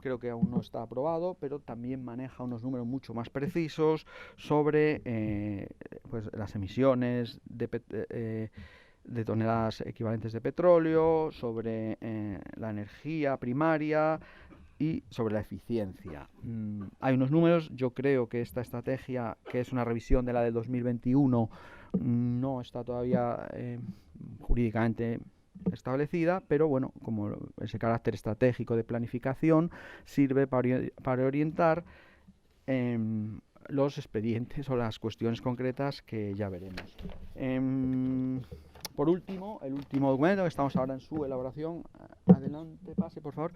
G: creo que aún no está aprobado, pero también maneja unos números mucho más precisos sobre pues las emisiones de toneladas equivalentes de petróleo, sobre la energía primaria y sobre la eficiencia. Hay unos números, yo creo que esta estrategia, que es una revisión de la del 2021, no está todavía jurídicamente establecida, pero bueno, como ese carácter estratégico de planificación sirve para orientar los expedientes o las cuestiones concretas que ya veremos. Por último, el último documento, que estamos ahora en su elaboración, adelante, pase por favor.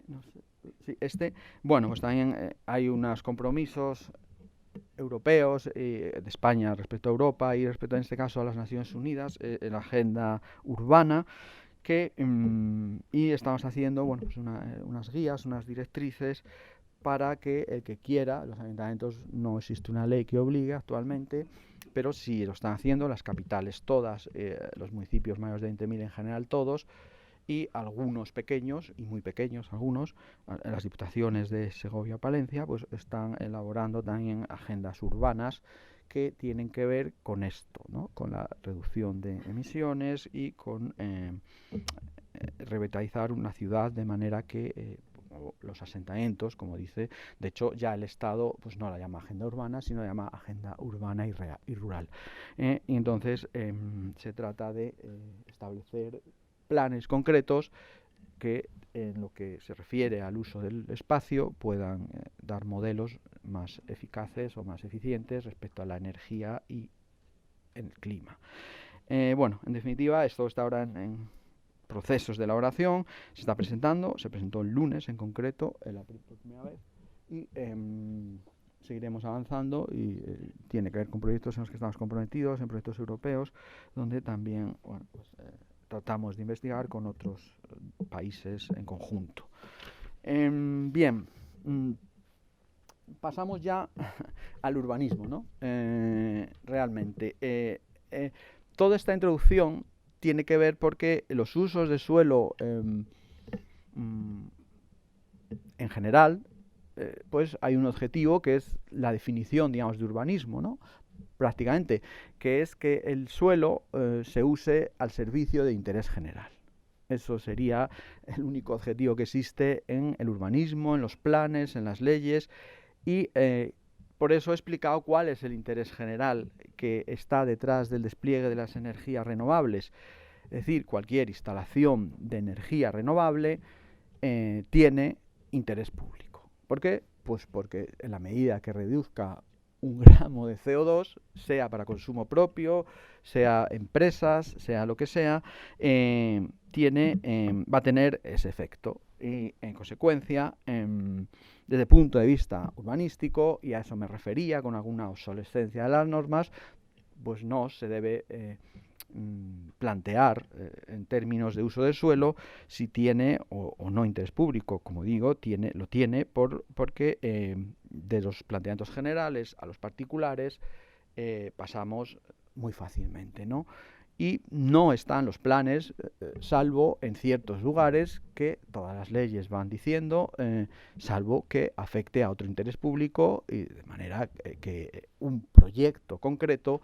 G: No sé, sí, bueno, pues también hay unos compromisos europeos de España respecto a Europa y respecto en este caso a las Naciones Unidas en la agenda urbana y estamos haciendo pues unas guías, unas directrices para que el que quiera, los ayuntamientos, no existe una ley que obligue actualmente, pero sí lo están haciendo las capitales todas, los municipios mayores de 20.000 en general todos, y algunos pequeños, y muy pequeños algunos, las diputaciones de Segovia o Palencia, pues están elaborando también agendas urbanas que tienen que ver con esto, ¿no? Con la reducción de emisiones y con revitalizar una ciudad de manera que, como nuevo los asentamientos, como dice. De hecho, ya el Estado pues no la llama agenda urbana, sino la llama agenda urbana y rural. Y entonces se trata de establecer planes concretos que, en lo que se refiere al uso del espacio, puedan dar modelos más eficaces o más eficientes respecto a la energía y el clima. Bueno, en definitiva, esto está ahora en procesos de elaboración, se está presentando, se presentó el lunes en concreto, la primera vez, y seguiremos avanzando, y tiene que ver con proyectos en los que estamos comprometidos, en proyectos europeos, donde también, bueno, pues, tratamos de investigar con otros países en conjunto. Bien, pasamos ya al urbanismo, ¿no? Realmente, toda esta introducción tiene que ver porque los usos de suelo en general, pues hay un objetivo que es la definición, digamos, de urbanismo, ¿no? Prácticamente, que es que el suelo se use al servicio de interés general. Eso sería el único objetivo que existe en el urbanismo, en los planes, en las leyes, y por eso he explicado cuál es el interés general que está detrás del despliegue de las energías renovables. Es decir, cualquier instalación de energía renovable tiene interés público. ¿Por qué? Pues porque en la medida que reduzca 1 gramo de CO2, sea para consumo propio, sea empresas, sea lo que sea, va a tener ese efecto. Y en consecuencia, desde el punto de vista urbanístico, y a eso me refería con alguna obsolescencia de las normas, pues no se debe plantear en términos de uso del suelo si tiene o no interés público. Como digo, lo tiene porque de los planteamientos generales a los particulares pasamos muy fácilmente, ¿no? Y no están los planes, salvo en ciertos lugares que todas las leyes van diciendo, salvo que afecte a otro interés público, y de manera que un proyecto concreto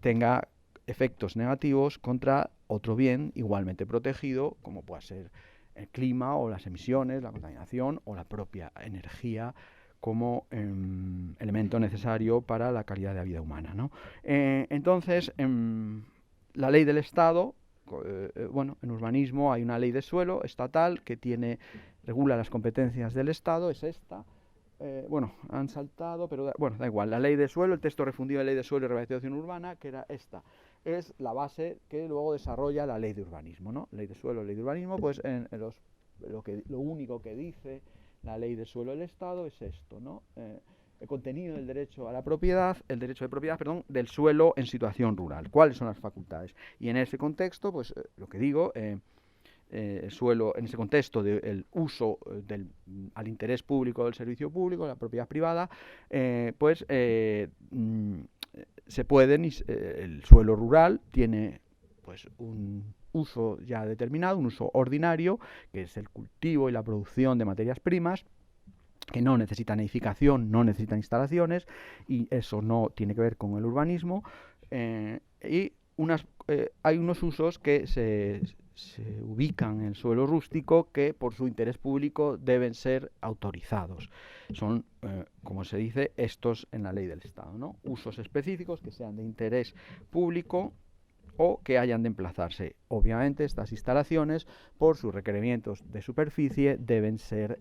G: tenga efectos negativos contra otro bien igualmente protegido, como pueda ser el clima o las emisiones, la contaminación o la propia energía como elemento necesario para la calidad de la vida humana, ¿no? Entonces, la ley del Estado, bueno, en urbanismo hay una ley de suelo estatal que regula las competencias del Estado, es esta. Bueno, han saltado, pero bueno, da igual. La ley de suelo, el texto refundido de ley de suelo y rehabilitación urbana, que era esta, es la base que luego desarrolla la ley de urbanismo, ¿no? Ley de suelo, ley de urbanismo, pues lo único que dice la ley de suelo del Estado es esto, ¿no? El contenido del derecho a la propiedad, el derecho de propiedad, perdón, del suelo en situación rural. ¿Cuáles son las facultades? Y en ese contexto, pues lo que digo, el suelo, en ese contexto del uso al interés público del servicio público, la propiedad privada, pues se pueden, el suelo rural tiene pues un uso ya determinado, un uso ordinario, que es el cultivo y la producción de materias primas, que no necesitan edificación, no necesitan instalaciones, y eso no tiene que ver con el urbanismo, y hay unos usos que se ubican en el suelo rústico que por su interés público deben ser autorizados. Son, como se dice, estos en la ley del Estado, ¿no? Usos específicos que sean de interés público o que hayan de emplazarse. Obviamente estas instalaciones, por sus requerimientos de superficie, deben ser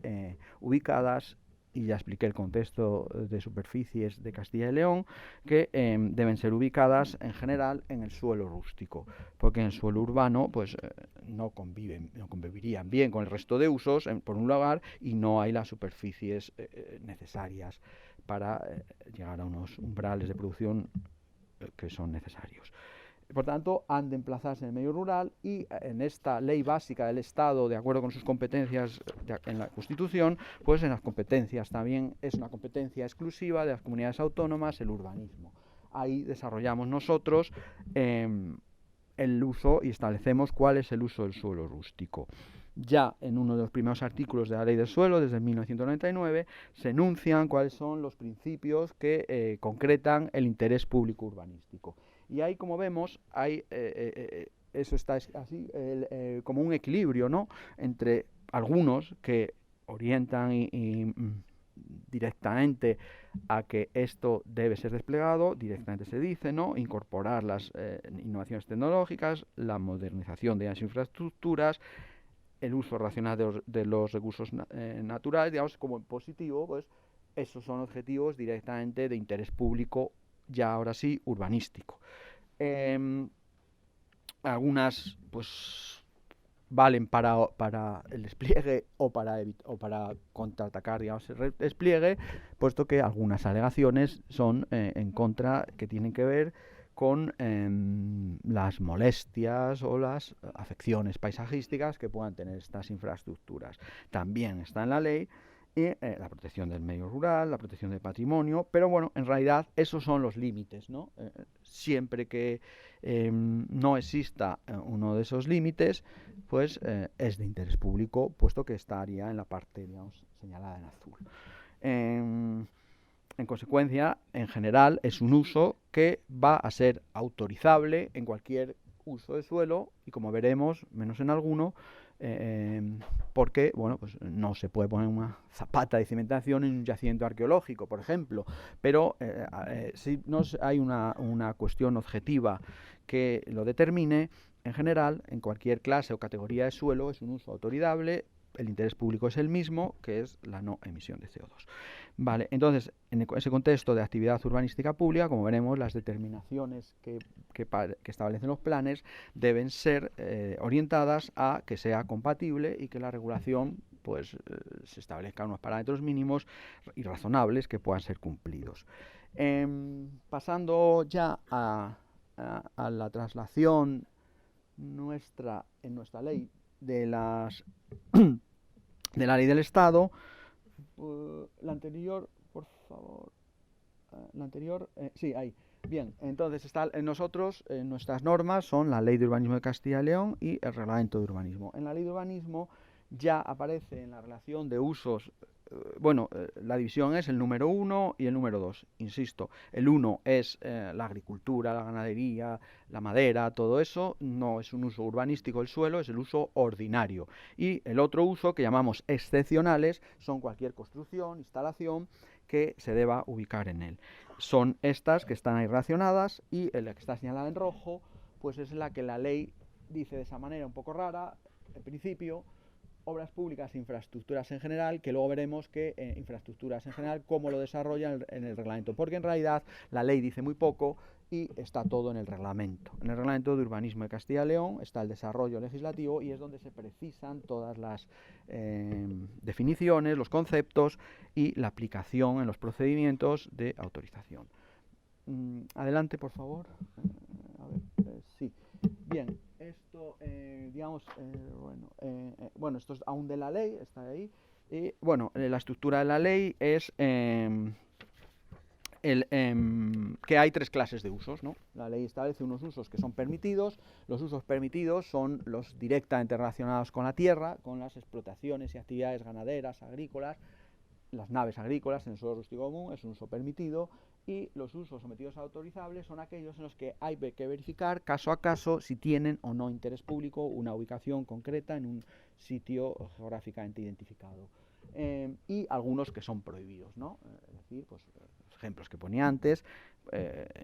G: ubicadas, y ya expliqué el contexto de superficies de Castilla y León, que deben ser ubicadas en general en el suelo rústico, porque en el suelo urbano pues no convivirían bien con el resto de usos por un lugar, y no hay las superficies necesarias para llegar a unos umbrales de producción que son necesarios. Por tanto, han de emplazarse en el medio rural, y en esta ley básica del Estado, de acuerdo con sus competencias en la Constitución, pues en las competencias también es una competencia exclusiva de las comunidades autónomas el urbanismo. Ahí desarrollamos nosotros el uso y establecemos cuál es el uso del suelo rústico. Ya en uno de los primeros artículos de la Ley del Suelo, desde 1999, se enuncian cuáles son los principios que concretan el interés público urbanístico. Y ahí, como vemos, eso está así, como un equilibrio, ¿no?, entre algunos que orientan directamente a que esto debe ser desplegado, directamente se dice, ¿no? Incorporar las innovaciones tecnológicas, la modernización de las infraestructuras, el uso racional de los recursos naturales, digamos, como en positivo, pues esos son objetivos directamente de interés público, ya ahora sí, urbanístico. Algunas, pues, valen para el despliegue o para contraatacar, digamos, el despliegue, puesto que algunas alegaciones son en contra, que tienen que ver con las molestias o las afecciones paisajísticas que puedan tener estas infraestructuras. También está en la ley la protección del medio rural, la protección del patrimonio, pero bueno, en realidad esos son los límites, ¿no? Siempre que no exista uno de esos límites, pues es de interés público, puesto que estaría en la parte, digamos, señalada en azul. En consecuencia, en general, es un uso que va a ser autorizable en cualquier uso de suelo y, como veremos, menos en alguno, porque bueno, pues no se puede poner una zapata de cimentación en un yacimiento arqueológico, por ejemplo, pero si no hay una cuestión objetiva que lo determine, en general, en cualquier clase o categoría de suelo es un uso autorizable. El interés público es el mismo, que es la no emisión de CO2. Vale, entonces, en ese contexto de actividad urbanística pública, como veremos, las determinaciones que establecen los planes deben ser orientadas a que sea compatible y que la regulación pues se establezcan unos parámetros mínimos y razonables que puedan ser cumplidos. Pasando ya a la traslación en nuestra ley de la ley del Estado, la anterior, por favor, la anterior, sí, ahí. Bien, entonces nosotros, nuestras normas son la Ley de Urbanismo de Castilla y León y el Reglamento de Urbanismo. En la Ley de Urbanismo ya aparece en la relación de usos, la división es el número 1 y el número 2, insisto. El 1 es la agricultura, la ganadería, la madera, todo eso, no es un uso urbanístico del suelo, es el uso ordinario. Y el otro uso, que llamamos excepcionales, son cualquier construcción, instalación que se deba ubicar en él. Son estas que están ahí relacionadas y la que está señalada en rojo, pues es la que la ley dice de esa manera un poco rara, en principio, obras públicas e infraestructuras en general, que luego veremos que infraestructuras en general, cómo lo desarrollan en el reglamento, porque en realidad la ley dice muy poco y está todo en el reglamento. En el Reglamento de Urbanismo de Castilla y León está el desarrollo legislativo y es donde se precisan todas las definiciones, los conceptos y la aplicación en los procedimientos de autorización. Adelante, por favor. A ver, sí. Bien, esto, digamos, esto es aún de la ley, está ahí. La estructura de la ley es que hay 3 clases de usos, ¿no? La ley establece unos usos que son permitidos. Los usos permitidos son los directamente relacionados con la tierra, con las explotaciones y actividades ganaderas, agrícolas, las naves agrícolas en el suelo rústico común, es un uso permitido, y los usos sometidos a autorizables son aquellos en los que hay que verificar caso a caso si tienen o no interés público, una ubicación concreta en un sitio geográficamente identificado. Y algunos que son prohibidos, ¿no? Es decir, pues los ejemplos que ponía antes,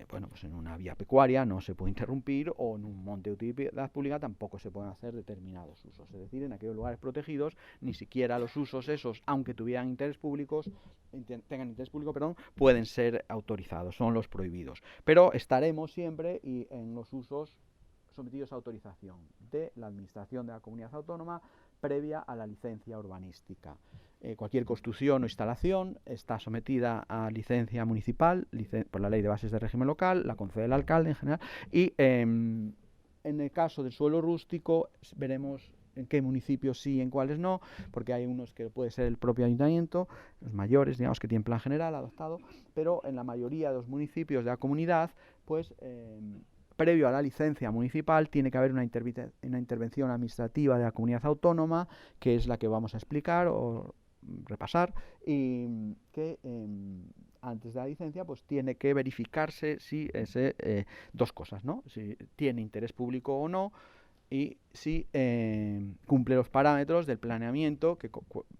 G: pues en una vía pecuaria no se puede interrumpir, o en un monte de utilidad pública tampoco se pueden hacer determinados usos. Es decir, en aquellos lugares protegidos ni siquiera los usos esos, aunque tuvieran tengan interés público, pueden ser autorizados, son los prohibidos. Pero estaremos siempre en los usos sometidos a autorización de la Administración de la Comunidad Autónoma previa a la licencia urbanística. Cualquier construcción o instalación está sometida a licencia municipal, por la Ley de Bases de Régimen Local, la concede el alcalde en general, y en el caso del suelo rústico veremos en qué municipios sí y en cuáles no, porque hay unos que puede ser el propio ayuntamiento, los mayores, digamos, que tienen plan general adoptado, pero en la mayoría de los municipios de la comunidad, pues previo a la licencia municipal tiene que haber una intervención administrativa de la comunidad autónoma, que es la que vamos a explicar o repasar, y que antes de la licencia pues tiene que verificarse si dos cosas, ¿no? Si tiene interés público o no, y si cumple los parámetros del planeamiento, que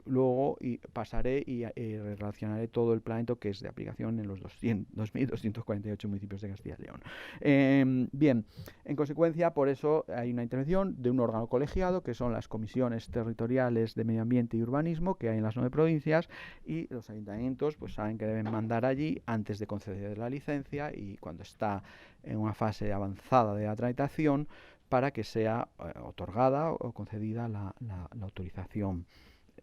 G: luego pasaré y relacionaré todo el planeamiento que es de aplicación en los 2.248 municipios de Castilla y León. Bien, en consecuencia, por eso hay una intervención de un órgano colegiado, que son las comisiones territoriales de medio ambiente y urbanismo, que hay en las 9 provincias, y los ayuntamientos pues saben que deben mandar allí antes de conceder la licencia y cuando está en una fase avanzada de la tramitación, para que sea otorgada o concedida la autorización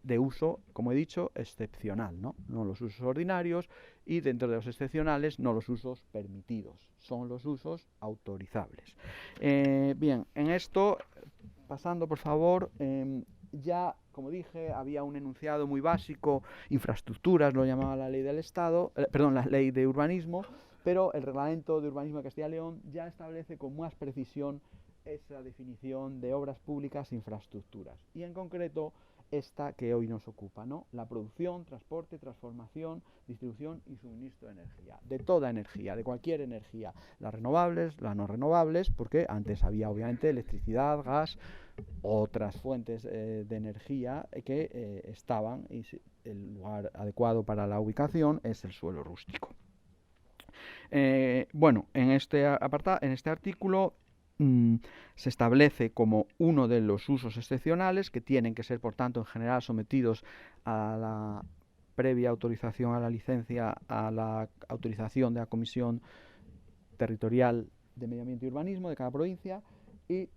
G: de uso, como he dicho, excepcional, ¿no? No los usos ordinarios, y dentro de los excepcionales no los usos permitidos, son los usos autorizables. Bien, en esto, pasando por favor, ya, como dije, había un enunciado muy básico, infraestructuras, lo llamaba la ley del Estado, la ley de urbanismo, pero el reglamento de urbanismo de Castilla y León ya establece con más precisión esa definición de obras públicas e infraestructuras, y en concreto esta que hoy nos ocupa, ¿no? La producción, transporte, transformación, distribución y suministro de energía, de toda energía, de cualquier energía, las renovables, las no renovables, porque antes había obviamente electricidad, gas, otras fuentes de energía que estaban, y el lugar adecuado para la ubicación es el suelo rústico. Bueno, en este artículo se establece como uno de los usos excepcionales, que tienen que ser, por tanto, en general sometidos a la previa autorización a la licencia, a la autorización de la Comisión Territorial de Medio Ambiente y Urbanismo de cada provincia, y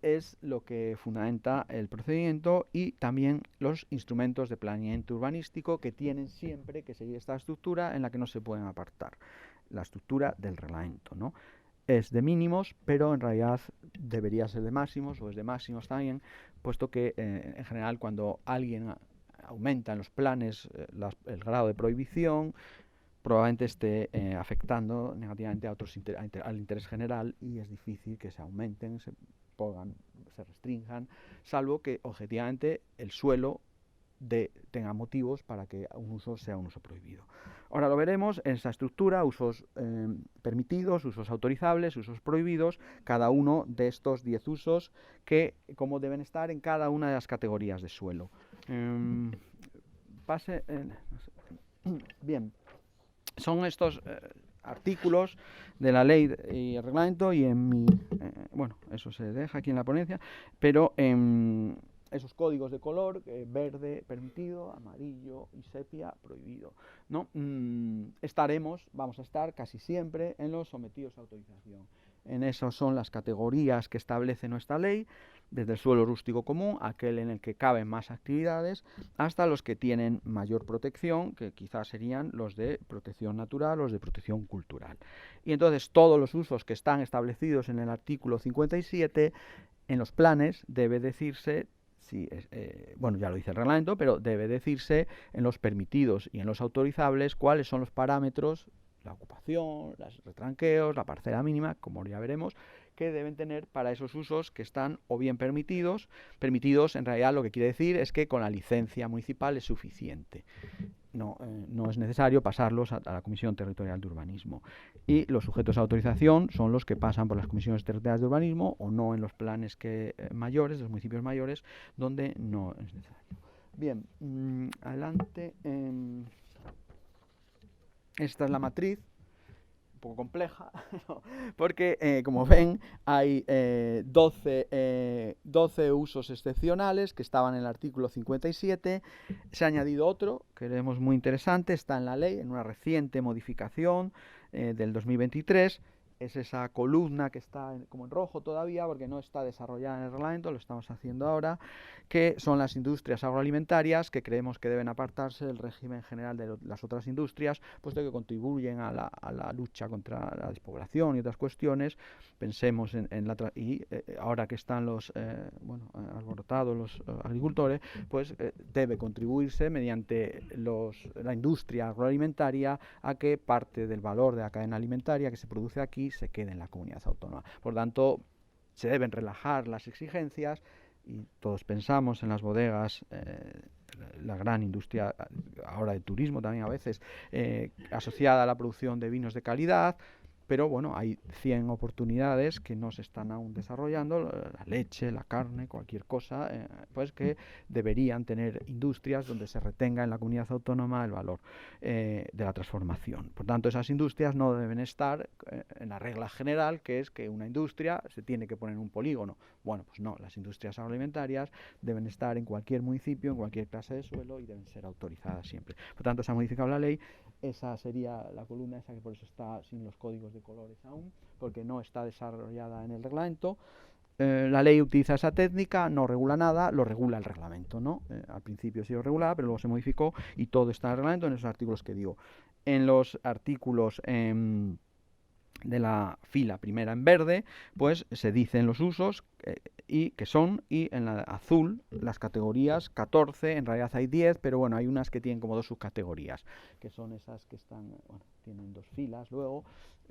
G: es lo que fundamenta el procedimiento, y también los instrumentos de planeamiento urbanístico, que tienen siempre que seguir esta estructura en la que no se pueden apartar, la estructura del reglamento, ¿no? Es de mínimos, pero en realidad debería ser de máximos, o es de máximos también, puesto que en general cuando alguien aumenta en los planes el grado de prohibición, probablemente esté afectando negativamente al interés general, y es difícil que se aumenten, se restrinjan, salvo que objetivamente el suelo tenga motivos para que un uso sea un uso prohibido. Ahora lo veremos en esa estructura: usos permitidos, usos autorizables, usos prohibidos, cada uno de estos 10 usos, cómo deben estar en cada una de las categorías de suelo. Bien, son estos artículos de la ley y el reglamento, y en mi bueno, eso se deja aquí en la ponencia, pero esos códigos de color, verde permitido, amarillo y sepia prohibido, ¿no? Vamos a estar casi siempre en los sometidos a autorización. En esas son las categorías que establece nuestra ley, desde el suelo rústico común, aquel en el que caben más actividades, hasta los que tienen mayor protección, que quizás serían los de protección natural, los de protección cultural. Y entonces todos los usos que están establecidos en el artículo 57, en los planes debe decirse, bueno, ya lo dice el reglamento, pero debe decirse en los permitidos y en los autorizables cuáles son los parámetros, la ocupación, los retranqueos, la parcela mínima, como ya veremos, que deben tener para esos usos que están o bien permitidos. Permitidos, en realidad, lo que quiere decir es que con la licencia municipal es suficiente. No es necesario pasarlos a la Comisión Territorial de Urbanismo. Y los sujetos a autorización son los que pasan por las comisiones territoriales de urbanismo, o no en los planes mayores, de los municipios mayores, donde no es necesario. Bien, adelante. Esta es la matriz, un poco compleja, porque como ven hay 12 usos excepcionales que estaban en el artículo 57. Se ha añadido otro que vemos muy interesante, está en la ley, en una reciente modificación del 2023. Es esa columna que está como en rojo todavía, porque no está desarrollada en el reglamento, lo estamos haciendo ahora, que son las industrias agroalimentarias, que creemos que deben apartarse del régimen general de las otras industrias, puesto que contribuyen a la lucha contra la despoblación y otras cuestiones. Pensemos ahora que están alborotados los agricultores, pues debe contribuirse mediante la industria agroalimentaria a que parte del valor de la cadena alimentaria que se produce aquí se quede en la comunidad autónoma. Por tanto, se deben relajar las exigencias, y todos pensamos en las bodegas, la gran industria ahora de turismo también a veces, asociada a la producción de vinos de calidad, pero bueno, hay 100 oportunidades que no se están aún desarrollando, la leche, la carne, cualquier cosa, pues que deberían tener industrias donde se retenga en la comunidad autónoma el valor de la transformación. Por tanto, esas industrias no deben estar en la regla general, que es que una industria se tiene que poner en un polígono. Bueno, pues no, las industrias agroalimentarias deben estar en cualquier municipio, en cualquier clase de suelo y deben ser autorizadas siempre. Por tanto, se ha modificado la ley. Esa sería la columna esa, que por eso está sin los códigos de colores aún, porque no está desarrollada en el reglamento. La ley utiliza esa técnica, no regula nada, lo regula el reglamento, ¿no? Al principio sí lo regulaba, pero luego se modificó y todo está en el reglamento, en esos artículos que digo. En los artículos de la fila primera en verde, pues se dicen los usos y en la azul las categorías 14, en realidad hay 10, pero bueno, hay unas que tienen como 2 subcategorías, que son esas que están, bueno, tienen 2 filas luego,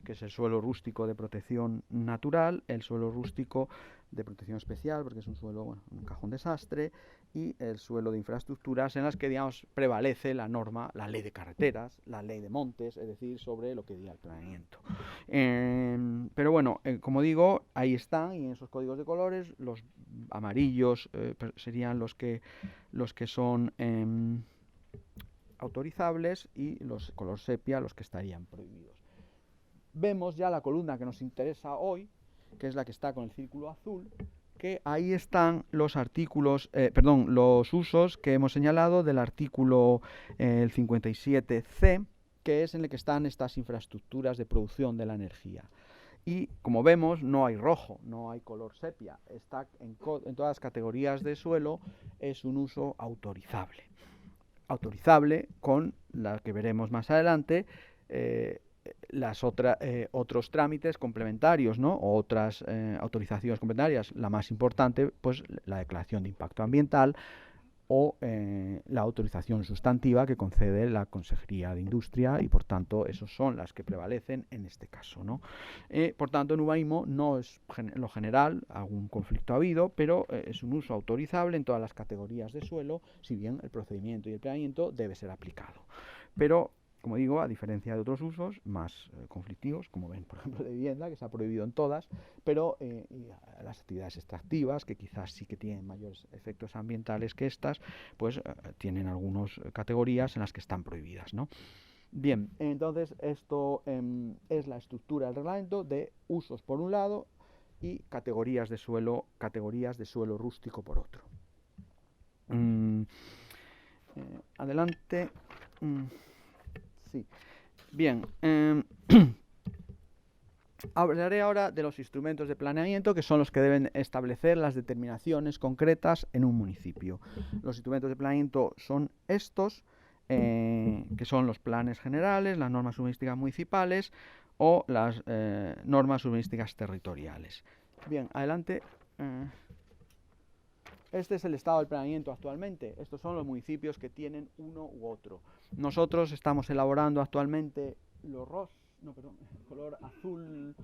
G: que es el suelo rústico de protección natural, el suelo rústico de protección especial, porque es un suelo, bueno, un cajón desastre, y el suelo de infraestructuras, en las que, digamos, prevalece la norma, la ley de carreteras, la ley de montes, es decir, sobre lo que diga el planeamiento. Pero bueno, como digo, ahí están, y en esos códigos de colores, los amarillos serían los que son autorizables, y los color sepia los que estarían prohibidos. Vemos ya la columna que nos interesa hoy, que es la que está con el círculo azul, que ahí están los artículos, los usos que hemos señalado del artículo el 57C, que es en el que están estas infraestructuras de producción de la energía. Y como vemos, no hay rojo, no hay color sepia, está en todas las categorías de suelo, es un uso autorizable. Autorizable con la que veremos más adelante, otros trámites complementarios, ¿no? O otras autorizaciones complementarias. La más importante, pues la declaración de impacto ambiental o la autorización sustantiva que concede la Consejería de Industria, y por tanto esas son las que prevalecen en este caso, ¿no? Por tanto, en urbanismo no es lo general, algún conflicto ha habido, pero es un uso autorizable en todas las categorías de suelo, si bien el procedimiento y el planeamiento debe ser aplicado. Pero, como digo, a diferencia de otros usos más conflictivos, como ven, por ejemplo, de vivienda, que se ha prohibido en todas, pero y las actividades extractivas, que quizás sí que tienen mayores efectos ambientales que estas, pues tienen algunas categorías en las que están prohibidas, ¿no? Bien, entonces esto es la estructura del reglamento de usos por un lado y categorías de suelo rústico por otro. Adelante. Sí. Bien, hablaré ahora de los instrumentos de planeamiento, que son los que deben establecer las determinaciones concretas en un municipio. Los instrumentos de planeamiento son estos, que son los planes generales, las normas urbanísticas municipales o las normas urbanísticas territoriales. Bien, adelante. Este es el estado del planeamiento actualmente. Estos son los municipios que tienen uno u otro. Nosotros estamos elaborando actualmente el color azul,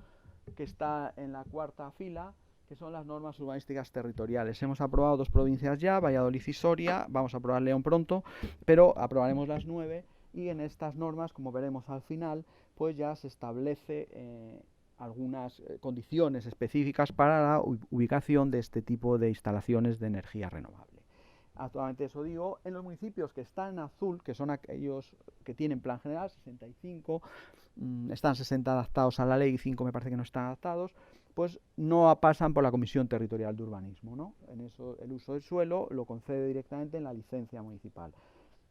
G: que está en la 4ª fila, que son las normas urbanísticas territoriales. Hemos aprobado 2 provincias ya, Valladolid y Soria, vamos a aprobar León pronto, pero aprobaremos las 9, y en estas normas, como veremos al final, pues ya se establece algunas condiciones específicas para la ubicación de este tipo de instalaciones de energía renovable. Actualmente, eso digo, en los municipios que están en azul, que son aquellos que tienen plan general, 65, están 60 adaptados a la ley y 5 me parece que no están adaptados, pues no pasan por la Comisión Territorial de Urbanismo, ¿no? En eso el uso del suelo lo concede directamente en la licencia municipal.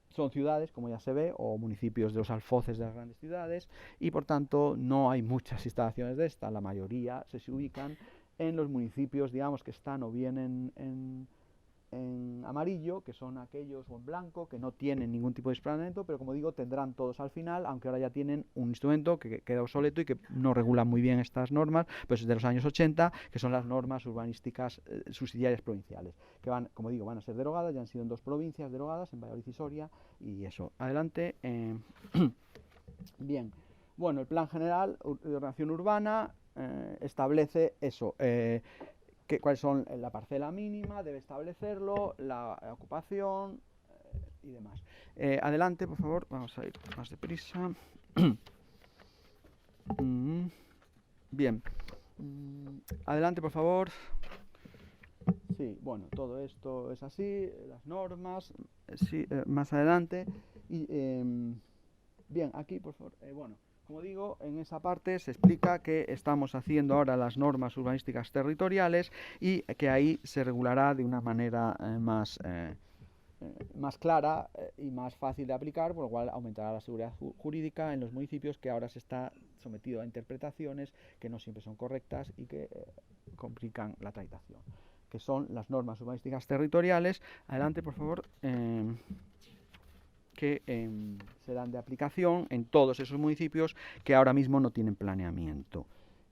G: Son ciudades, como ya se ve, o municipios de los alfoces de las grandes ciudades, y por tanto no hay muchas instalaciones de esta. La mayoría se ubican en los municipios, digamos, que están o bien en amarillo, que son aquellos, o en blanco, que no tienen ningún tipo de planeamiento, pero como digo, tendrán todos al final, aunque ahora ya tienen un instrumento que queda obsoleto y que no regula muy bien estas normas, pues de los años 80, que son las normas urbanísticas subsidiarias provinciales, que van, como digo, van a ser derogadas, ya han sido en 2 provincias derogadas, en Valladolid y Soria, y eso. Adelante. Bien, bueno, el Plan General de Ordenación Urbana establece eso, cuáles son la parcela mínima, debe establecerlo, la ocupación y demás. Adelante, por favor, vamos a ir más deprisa. Bien. Adelante, por favor. Sí, bueno, todo esto es así, las normas, sí, más adelante. Y, bien, aquí, por favor, bueno, como digo, en esa parte se explica que estamos haciendo ahora las normas urbanísticas territoriales y que ahí se regulará de una manera más clara y más fácil de aplicar, por lo cual aumentará la seguridad jurídica en los municipios, que ahora se está sometido a interpretaciones que no siempre son correctas y que complican la tramitación, que son las normas urbanísticas territoriales. Adelante, por favor. Que serán de aplicación en todos esos municipios que ahora mismo no tienen planeamiento.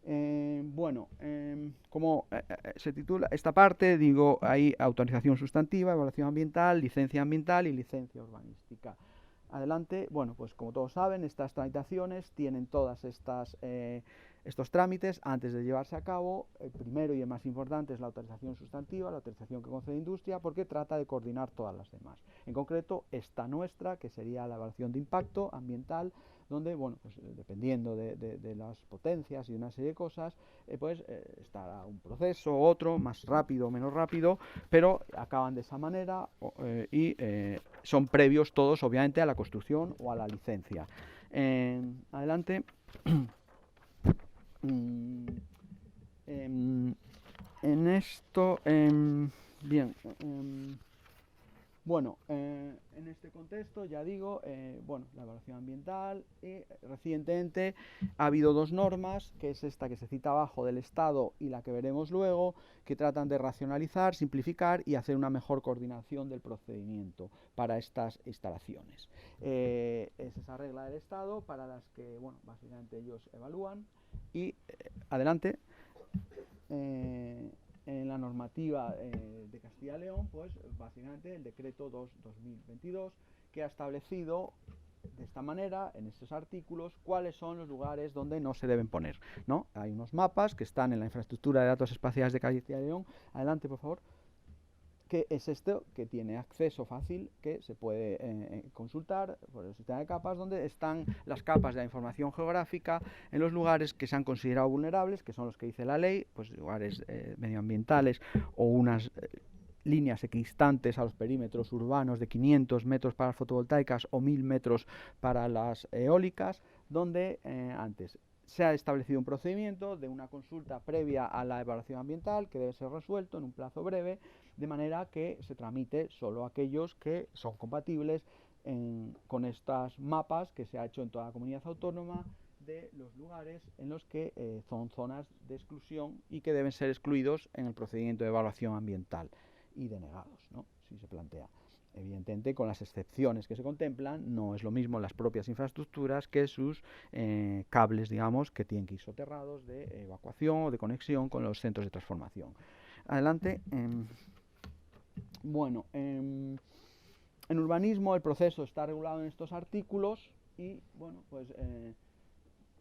G: Bueno, como se titula esta parte, digo, hay autorización sustantiva, evaluación ambiental, licencia ambiental y licencia urbanística. Adelante, bueno, pues como todos saben, estas tramitaciones tienen todas estos trámites antes de llevarse a cabo. El primero y el más importante es la autorización sustantiva, la autorización que concede industria, porque trata de coordinar todas las demás. En concreto, esta nuestra, que sería la evaluación de impacto ambiental, donde, bueno, pues dependiendo de las potencias y una serie de cosas, estará un proceso, otro, más rápido o menos rápido, pero acaban de esa manera y son previos todos, obviamente, a la construcción o a la licencia. Adelante. En esto, bien, bueno, en este contexto, ya digo, bueno, la evaluación ambiental, y recientemente ha habido dos normas, que es esta que se cita abajo del Estado y la que veremos luego, que tratan de racionalizar, simplificar y hacer una mejor coordinación del procedimiento para estas instalaciones. Es esa regla del Estado para las que, bueno, básicamente ellos evalúan. Y adelante. En la normativa de Castilla y León, pues básicamente el decreto 2/2022, que ha establecido de esta manera, en estos artículos, cuáles son los lugares donde no se deben poner, ¿no? Hay unos mapas que están en la infraestructura de datos espaciales de Castilla y León. Adelante, por favor. Que es esto, que tiene acceso fácil, que se puede consultar por el sistema de capas, donde están las capas de la información geográfica en los lugares que se han considerado vulnerables, que son los que dice la ley, pues lugares medioambientales o unas líneas equidistantes a los perímetros urbanos de 500 metros para las fotovoltaicas o 1000 metros para las eólicas, donde antes se ha establecido un procedimiento de una consulta previa a la evaluación ambiental que debe ser resuelto en un plazo breve, de manera que se tramite solo aquellos que son compatibles con estos mapas que se ha hecho en toda la comunidad autónoma de los lugares en los que son zonas de exclusión y que deben ser excluidos en el procedimiento de evaluación ambiental y denegados, ¿no? Si se plantea. Evidentemente, con las excepciones que se contemplan, no es lo mismo las propias infraestructuras que sus cables, digamos, que tienen que ir soterrados de evacuación o de conexión con los centros de transformación. Adelante. Bueno, en urbanismo el proceso está regulado en estos artículos y, bueno, pues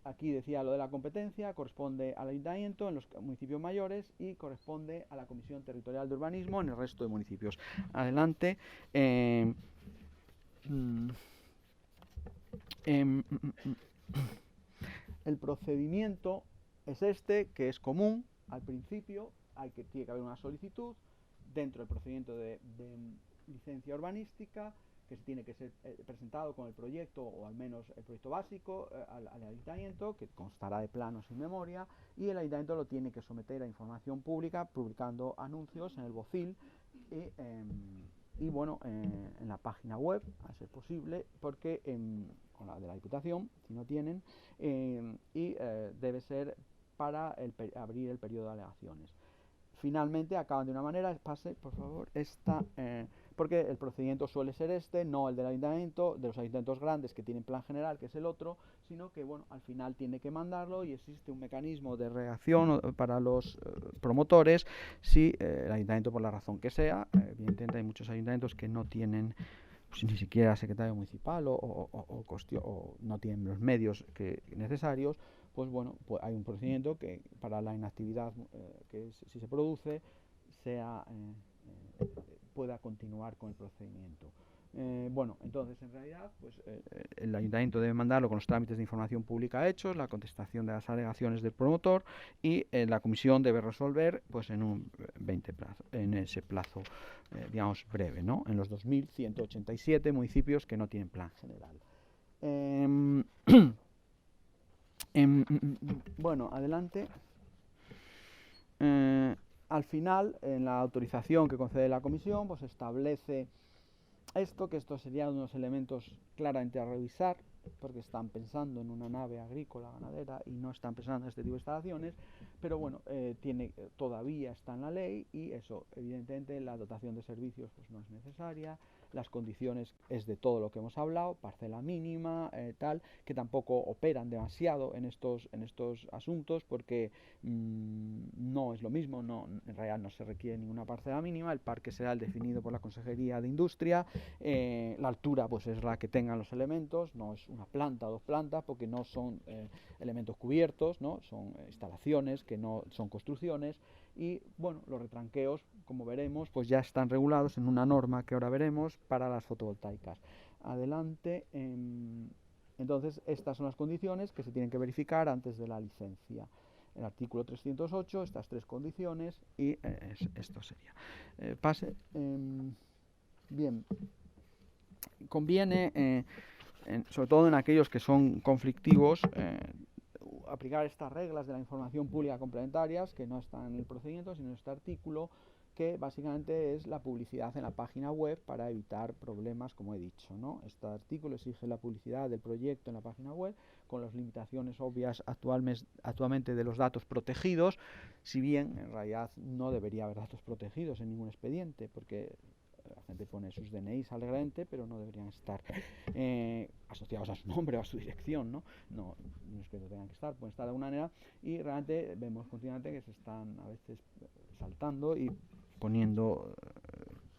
G: aquí decía lo de la competencia, corresponde al ayuntamiento en los municipios mayores y corresponde a la Comisión Territorial de Urbanismo en el resto de municipios. Adelante. El procedimiento es este, que es común al principio, tiene que haber una solicitud dentro del procedimiento de licencia urbanística, que se tiene que ser presentado con el proyecto, o al menos el proyecto básico, al ayuntamiento, que constará de planos y memoria, y el ayuntamiento lo tiene que someter a información pública, publicando anuncios en el BOCIL y bueno, en la página web, a ser posible, porque con la de la Diputación, si no tienen, y debe ser para abrir el periodo de alegaciones. Finalmente acaban de una manera, pase por favor, porque el procedimiento suele ser no el del ayuntamiento, de los ayuntamientos grandes que tienen plan general, que es el otro, sino que, bueno, al final tiene que mandarlo y existe un mecanismo de reacción para los promotores si el ayuntamiento, por la razón que sea, evidentemente hay muchos ayuntamientos que no tienen pues, ni siquiera secretario municipal o no tienen los medios necesarios, pues bueno, pues hay un procedimiento que para la inactividad que si se produce pueda continuar con el procedimiento. Bueno, entonces en realidad pues, el ayuntamiento debe mandarlo con los trámites de información pública hechos, la contestación de las alegaciones del promotor y la comisión debe resolver pues, en ese plazo digamos breve, ¿no? En los 2.187 municipios que no tienen plan general. Bueno, adelante. Al final, en la autorización que concede la comisión, pues establece que estos serían unos elementos claramente a revisar, porque están pensando en una nave agrícola, ganadera, y no están pensando en este tipo de instalaciones, pero bueno, todavía está en la ley y eso, evidentemente, la dotación de servicios pues no es necesaria, las condiciones es de todo lo que hemos hablado, parcela mínima, tal, que tampoco operan demasiado en estos asuntos porque no es lo mismo, en realidad no se requiere ninguna parcela mínima, el parque será el definido por la Consejería de Industria, la altura pues es la que tengan los elementos, no es una planta o 2 plantas porque no son elementos cubiertos, ¿no? Son instalaciones que no son construcciones y bueno, los retranqueos, como veremos, pues ya están regulados en una norma que ahora veremos para las fotovoltaicas. Adelante. Entonces, estas son las condiciones que se tienen que verificar antes de la licencia. El artículo 308, estas 3 condiciones y esto sería. Pase. Bien. Conviene, sobre todo en aquellos que son conflictivos, aplicar estas reglas de la información pública complementarias que no están en el procedimiento, sino en este artículo, que básicamente es la publicidad en la página web para evitar problemas, como he dicho, ¿no? Este artículo exige la publicidad del proyecto en la página web con las limitaciones obvias actualmente de los datos protegidos, si bien en realidad no debería haber datos protegidos en ningún expediente, porque la gente pone sus DNIs alegremente, pero no deberían estar asociados a su nombre o a su dirección, ¿no? No es que no tengan que estar, pueden estar de alguna manera, y realmente vemos continuamente que se están a veces saltando y poniendo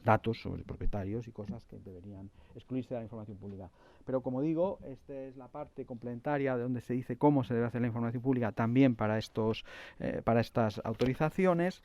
G: datos sobre propietarios y cosas que deberían excluirse de la información pública. Pero como digo, esta es la parte complementaria de donde se dice cómo se debe hacer la información pública también para estas autorizaciones.